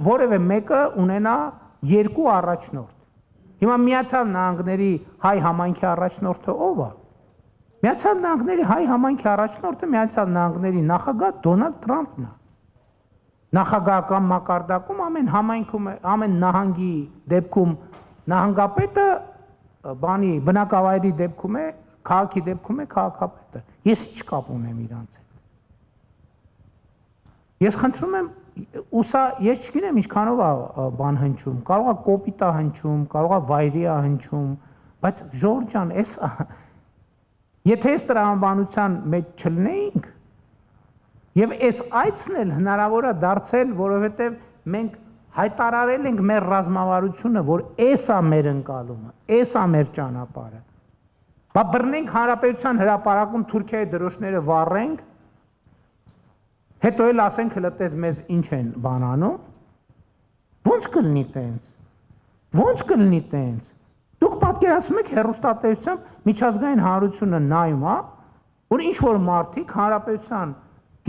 որևէ մեկը ունենա երկու առաջնորդ։ Հիմա Միացյալ Նահանգների հայ համայնքի առաջնորդը ով է։ Միացյալ Նահանգների հայ համայնքի առաջնորդը Միացյալ Նահանգների նախագահ Դոնալդ Թրամփն է։ Նախագահական մակարդակում ամեն համայնքում, ամեն նահանգի դեպքում նահանգապետը բնակավայրի դեպքում է, քաղաքի դեպքում է քաղաքապետը։ Ես ինչ կապ ունեմ իրանց հետ։ Ես խնդրում եմ, ուսա ես չգիտեմ ինչքանով է բան հնչում, կարող է կոպիտ է հնչում, կարող է վայրի է հնչում, բայց Ժորժ ջան, եթե այս տրամաբանության մեջ չլինեինք, եւ այս այցն էլ հնարավոր է դարձել, որովհետեւ մենք հայտարարել ենք մեր ռազմավարությունը, որ էսա մեր ընկալումը, էսա մեր ճանապարհը։ Բա բռնենք հանրապետության հրապարակում Թուրքիայի դրոշները վառենք, հետո էլ ասենք հլտես մեզ ինչ են բանանում։ Ոնց կլինի տենց։ Ոնց կլինի տենց։ Դուք պատկերացնում եք հեռուստատեսությամբ միջազգային հանրությունը նայում է, որ ինչ որ մարդիկ հանրապետության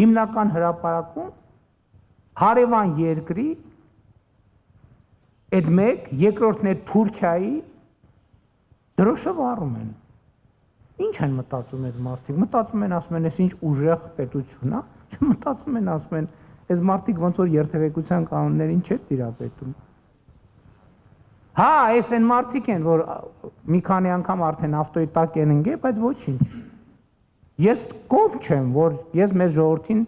հիմնական հրապարակում հարևան երկրի այդ մեկ, երկրորդն է Թուրքիայի դրոշը վառում են։ Ինչ են մտածում այդ մարդիկ։ Մտածում են, ասում են, այս ինչ ուժեղ պետություն է, մտածում են, ասում են, այս մարդիկ ոնց որ երթևեկության կանոններին չէ տիրապետում։ Հա, այս են մարդիկ են, որ մի քանի անգամ արդեն ավտոյի տակ են ընկել, բայց ոչինչ։ Ես կողմ չեմ, որ ես մեր ժողովրդին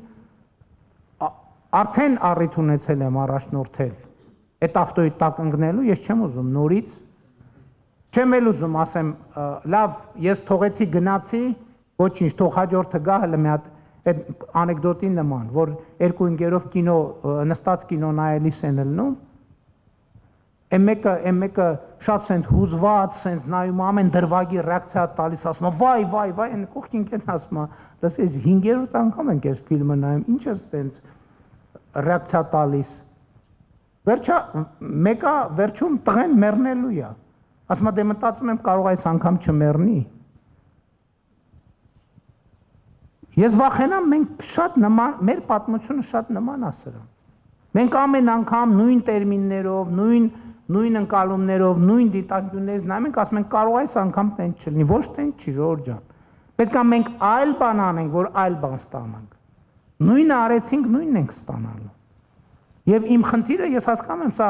արդեն առիթ ունեցել եմ առաջնորդել այդ ավտոյի տակ ընկնելու, ես չեմ ուզում նորից, չեմ էլ ուզում ասեմ, լավ, ես թողեցի գնացի, ոչինչ, թող հաջորդը գա հələ մի հատ այդ անեկդոտի նման, որ երկու ընկերով կինո նստած կինո նայելիս են լնում, այն մեկը շատ սենց հուզված, սենց նայում ամեն դրվագի ռեակցիա տալիս, ասում է վայ, այն կողքին կեն ասում է, լսես 5-րդ անգամ ենք այս ֆիլմը նայում, ինչ ես տենց ռեակցիա տալիս։ Վերջա մեկը վերջում տղեն մեռնելու է։ Ասում է դե մտածում եմ կարող այս անգամ չմեռնի։ Ես վախենամ մենք շատ նման, մեր պատմությունը շատ նման է սրան։ Մենք ամեն անգամ նույն տերմիններով, նույն ընկալումներով, նույն դիտարկումներից նայում ենք, ասում ենք կարող այս անգամ տենց չլինի, ոչ տենց չի Ժորժ ջան։ Պետք է մենք այլ բան անենք, որ այլ բան ստանանք։ Նույնը արեցինք, նույնն ենք ստանալու։ Եվ իմ խնդիրը ես հասկանում եմ, սա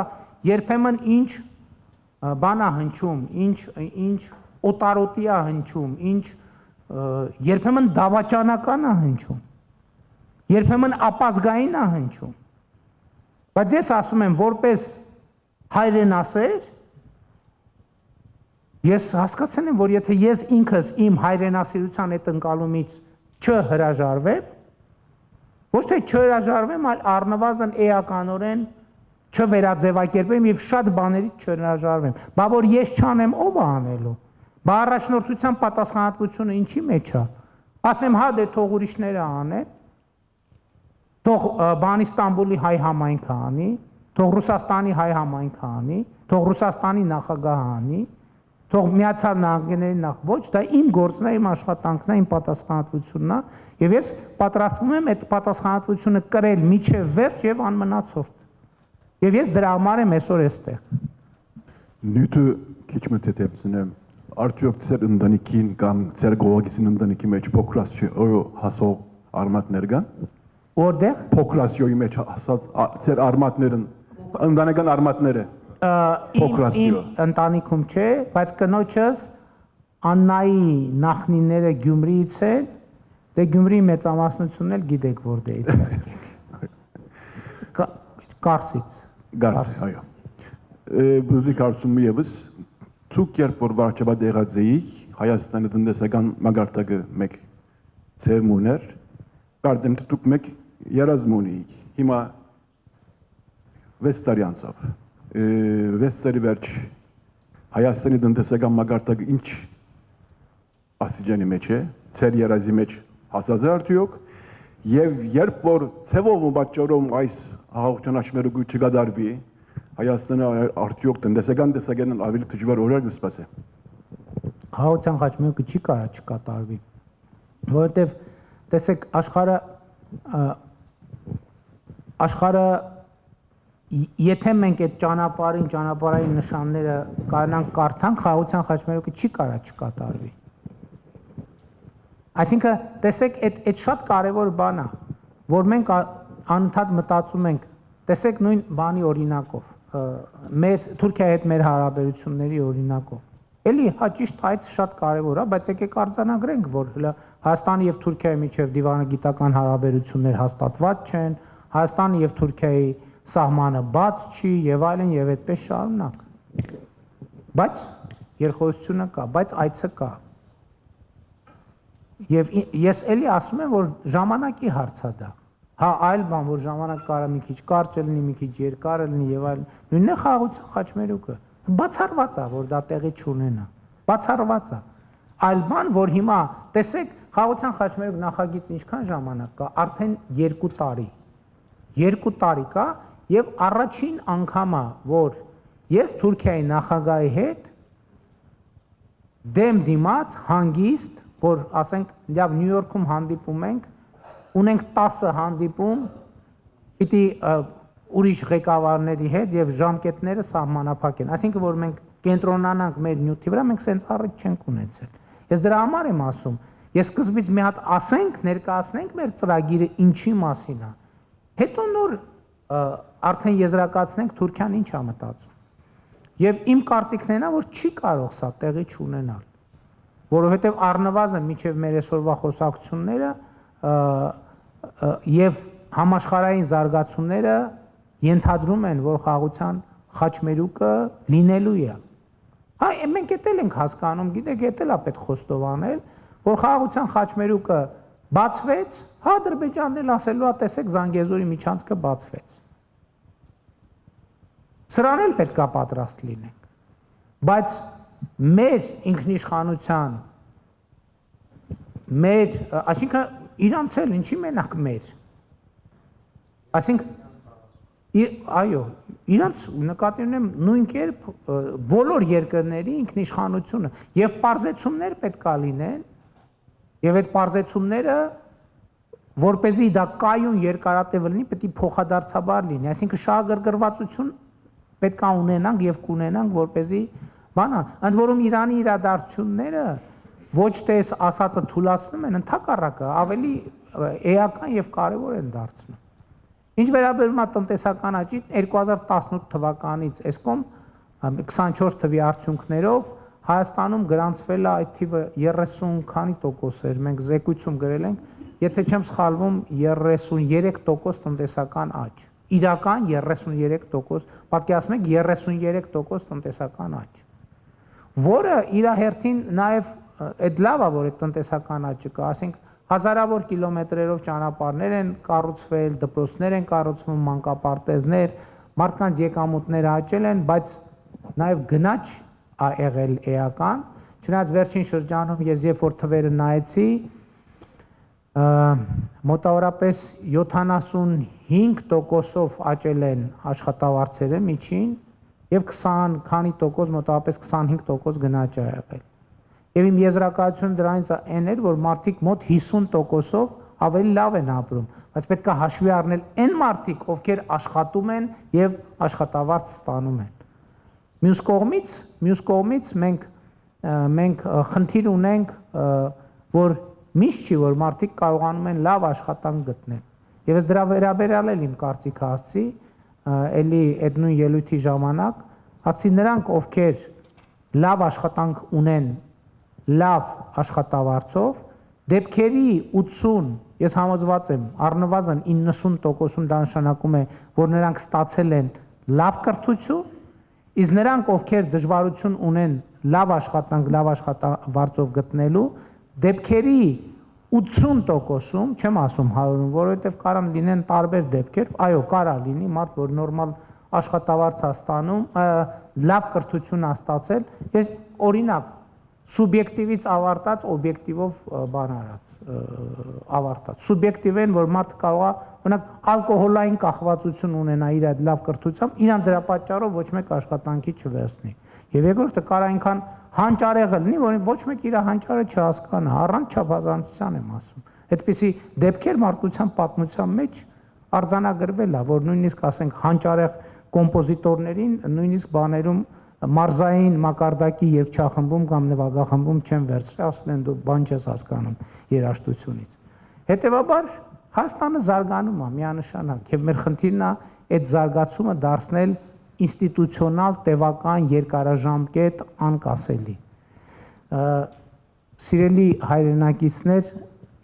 երբեմն ինչ բան է հնչում, ինչ օտարոտի է հնչում, ինչ երբեմն դավաճանական է հնչում, երբեմն ապազգային է հնչում, բայց ես ասում եմ, որպես հայրենասեր, ես հասկացել եմ, որ եթե ես ինքս իմ հայրենասիրության այդ ընկալումից չհրաժարվեմ, ոչ թե չհրաժարվեմ, այլ առնվազն էականորեն չվերաձևակերպեմ եւ շատ բաներից չհրաժարվեմ, բա որ ես չանեմ, ով է անելու։ Բա առաջնորդության պատասխանատվությունը ինչի մեջ է։ Ասեմ, հա դե թող ուրիշները անեն, թող բան Ստամբուլի հայ համայնքը անի, թող Ռուսաստանի հայ համայնքը անի, թող Ռուսաստանի նախագահը անի, թող Միացյալ Նահանգների ոչ, դա իմ գործն է, իմ աշխատանքն է, իմ պատասխանատվությունն է, եւ ես պատրաստվում եմ այդ պատասխանատվությունը կրել միջև վերջ եւ անմնացորդ։ Եվ ես դրա համար եմ այսօր այստեղ։ Նյութը քիչ մտածեմ, արդյոք ծեր ընտանիքին կամ ծեր գողագիսին ընտանիքի մեջ փոքրասիո հասող արմատներ կան։ Որտեղ։ Փոքրասիոյի մեջ հասած ծեր արմատներն ընտանեկան արմատները։ Իմ ընտանիքում չէ, բայց կնոջս Աննայի նախնիները Գյումրիից են, դե Գյումրիի մեծամասնությունն էլ գիտեք որտեղից է։ Կարսից, այո։ Բզի կարծում եւս ցուկ երբ որ վարչապետ եղած էի, Հայաստանի տնտեսական մագարտակը մեկ ծեմ ուներ, կարծեմ թե դուք մեկ երազմ ունեիք։ Հիմա 6 տարի անցավ։ 6 տարի վերջ Հայաստանի տնտեսական մագարտակը ինչ աստիճանի մեջ է, ծեր երազի մեջ հասած է արդյոք, եւ երբ որ ցևով ու պատճառով այս հաղորդաշարը չկատարվի, Հայաստանը արդյոք տնտեսական տեսակետն ավելի դժվար օրեր կսպասի։ Խաղաղության խաչմերուկը չի կարա չկատարվի, որովհետև տեսեք աշխարհը եթե մենք այդ ճանապարհային նշանները կարողանանք կարդանք, խաղաղության խաչմերուկը չի կարա չկատարվի։ Այսինքն, տեսեք, այդ շատ կարևոր բան է, որ մենք անընդհատ մտածում ենք, տեսեք նույն բանի օրինակով, մեր Թուրքիայի հետ մեր հարաբերությունների օրինակով։ Էլի ճիշտ այդ շատ կարևոր է, բայց եկեք արձանագրենք, որ Հայաստանի եւ Թուրքիայի միջև դիվանագիտական հարաբերություններ հաստատված չեն, Հայաստանի եւ Թուրքիայի սահմանը բաց չի եւ այլն եւ այդպես շարունակ։ Բայց երկխոսությունը կա, բայց այցը կա։ Եվ ես էլի ասում եմ, որ ժամանակի հարց է դա։ Հա, այլ բան, որ ժամանակ կարա մի քիչ կարճ լինի, մի քիչ երկար լինի եւ այլն։ Նույնն է խաղաղության խաչմերուկը։ Բացառված է, որ դա տեղի չունենա։ Բացառված է։ Այլ բան, որ հիմա, տեսեք, խաղաղության խաչմերուկ նախագիծ ինչքան ժամանակ կա, արդեն 2 տարի։ 2 տարի կա եւ առաջին անգամը, որ ես Թուրքիայի նախագահի հետ դեմ դիմաց հանգիստ, որ ասենք, լավ Նյու Յորքում հանդիպում ենք, ունենք 10 հանդիպում, պիտի ուրիշ ղեկավարների հետ եւ ժամկետները սահմանափակ են։ Այսինքն, որ մենք կենտրոնանանք մեր նյութի վրա, մենք սենց առիթ չենք ունեցել։ Ես դրա համար եմ ասում, ես սկզբից մի հատ ասենք, ներկայացնենք մեր ծրագիրը ինչի մասին է։ Հետո նոր արդեն եզրակացնենք Թուրքիան ինչ է մտածում։ Եվ իմ կարծիքն է, որ չի կարող սա տեղի չունենալ, որովհետև առնվազն միջև մեր այսօրվա խոսակցությունները եւ համաշխարհային զարգացումները ենթադրում են, որ խաղաղության խաչմերուկը լինելու է։ Հա, մենք էտել ենք հասկանում, գիտեք, էտել է պետք խոստովանել, որ խաղաղության խաչմերուկը բացվեց, հա Ադրբեջանն էլ ասելու է, տեսեք, Զանգեզուրի միջանցքը բացվեց։ Սրան էլ պետք է պատրաստ լինենք։ Բայց մեր ինքնիշխանության, մեր, այսինքն իրանց էլ ինչի մենակ մեր։ Այսինքն, այո, իրանց նկատի ունեմ նույն կերպ բոլոր երկրների ինքնիշխանությունը եւ պարզեցումներ պետք է լինեն եւ այդ պարզեցումները որպեսզի դա կայուն երկարատև լինի, պետք է փոխադարձաբար լինի, այսինքն շահագրգռվածություն պետք է ունենանք եւ կունենանք, որպեսզի բանա, ընդ որում Իրանի իրադարձությունները ոչ թե ասածը թույլատնում են, ընդհակառակը ավելի էական եւ կարեւոր են դարձնում։ Ինչ վերաբերում է տնտեսական աճին, 2018 թվականից այսքոմ 24 թվի արդյունքներով Հայաստանում գրանցվել է այդ թիվը 30 քանի տոկոս էր, մենք զեկույցում գրել ենք, եթե չեմ սխալվում 33% տնտեսական աճ, իրական 33%, պատկերացնում եք 33% տնտեսական աճ, որը իր հերթին նաև այդ լավ է, որ այդ տնտեսական աճը կա, ասենք հազարավոր կիլոմետրերով ճանապարհներ են կառուցվել, դպրոցներ են կառուցվում, մանկապարտեզներ, մարդկանց եկամուտները աճել են, բայց նաև գնաճ ա եղել էական, չնայած վերջին շրջանում ես երբ որ թվերը նայեցի, մոտավորապես 75%-ով աճել են աշխատավարձերը միջին եւ 20 քանի տոկոս, մոտավորապես 25% գնաճ ա եղել։ Եվ իմ եզրակացությունը դրանից այն էր, որ մարդիկ մոտ 50%-ով ավելի լավ են ապրում, բայց պետք է հաշվի առնել այն մարդիկ, ովքեր աշխատում են եւ աշխատավարձ ստանում են։ Մյուս կողմից մենք խնդիր ունենք, որ միշտ չի, որ մարդիկ կարողանում են լավ աշխատանք գտնել։ Եվ ես դրա վերաբերյալ եմ իմ կարծիքը ասցի, էլի այդ նույն ելույթի ժամանակ, ասցի նրանք, ովքեր լավ աշխատանք ունեն, լավ աշխատավարձով, դեպքերի 80, ես համոզված եմ, առնվազն 90%-ում դա նշանակում է, որ նրանք ստացել են լավ կրթություն, իսկ նրանք, ովքեր դժվարություն ունեն լավ աշխատանք, լավ աշխատավարձով գտնելու, դեպքերի 80%-ում, չեմ ասում 100-ում, որովհետև կարան լինեն տարբեր դեպքեր, այո, կարա լինի մարդ, որ նորմալ աշխատավարձ է ստանում, լավ կրթություն է ստացել, ես օրինակ սուբյեկտիվից ավարտած օբյեկտիվով բան արած ավարտած սուբյեկտիվեն որ մարդը կարող է օրինակ ալկոհոլային կախվածություն ունենա իր այդ լավ կրթությամբ իրան դրա պատճառով ոչ մեկ աշխատանքի չվերցնի եւ երկրորդը կարող այնքան հանճարեղը լինի որ ոչ մեկ իր հանճարը չհասկանա առանց չափազանցության եմ ասում այդպիսի դեպքեր մարդկության պատմության մեջ արձանագրվել է որ նույնիսկ ասենք հանճարեղ կոմպոզիտորներին նույնիսկ բաներում մարզային մակարդակի երգչախմբում կամ նվագախմբում չեն վերցրել, ասել են դու բան չես հասկանում երաժշտությունից։ Հետևաբար Հայաստանը զարգանում է միանշանակ եւ մեր խնդիրն է այդ զարգացումը դարձնել ինստիտուցիոնալ, տևական, երկարաժամկետ, անկասելի։ Սիրելի հայրենակիցներ,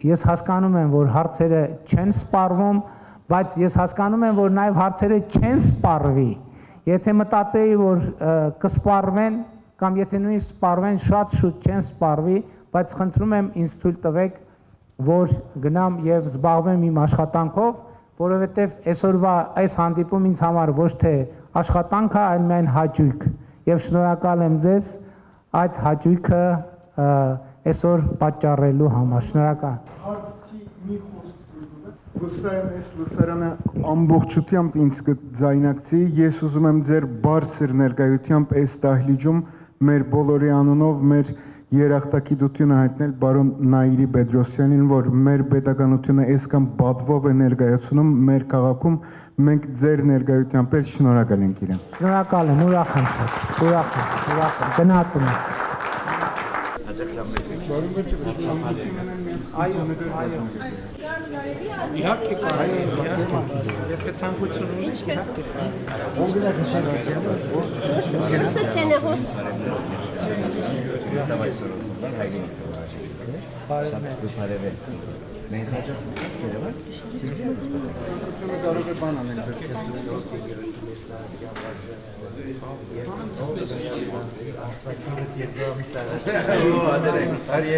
ես հասկանում եմ, որ հարցերը չեն սպառվում, բայց ես հասկանում եմ, որ նաեւ հարցերը չեն սպառվի։ Եթե մտածեի, որ կսպառվեն կամ եթե նույնիսկ սպառվեն, շատ շուտ չեն սպառվի, բայց խնդրում եմ ինձ թույլ տվեք, որ գնամ եւ զբաղվեմ իմ աշխատանքով, որովհետեւ այսօրվա այս հանդիպումը ինձ համար ոչ թե աշխատանք է, այլ միայն հաճույք։ Եվ շնորհակալ եմ ձեզ այդ հաճույքը այսօր պատճառելու համար։ Շնորհակալ։ Վստահ եմ այս լսարանը ամբողջությամբ ինձ կձայնակցի, ես ուզում եմ ձեր բարձր ներկայությամբ այս դահլիճում մեր բոլորի անունով մեր երախտագիտությունը հայտնել բարոն Նաիրի Պետրոսյանին, որ մեր պետականությունը այսքան բադվով է ներկայացնում մեր քաղաքում, մենք ձեր ներկայությամբ էլ շնորհակալ ենք իրեն։ Շնորհակալ եմ, ուրախ եմ շատ, ուրախ եմ, գնահատում եմ։ Իհարկե կարող եթե ցանկություն ունի ինչպես Արի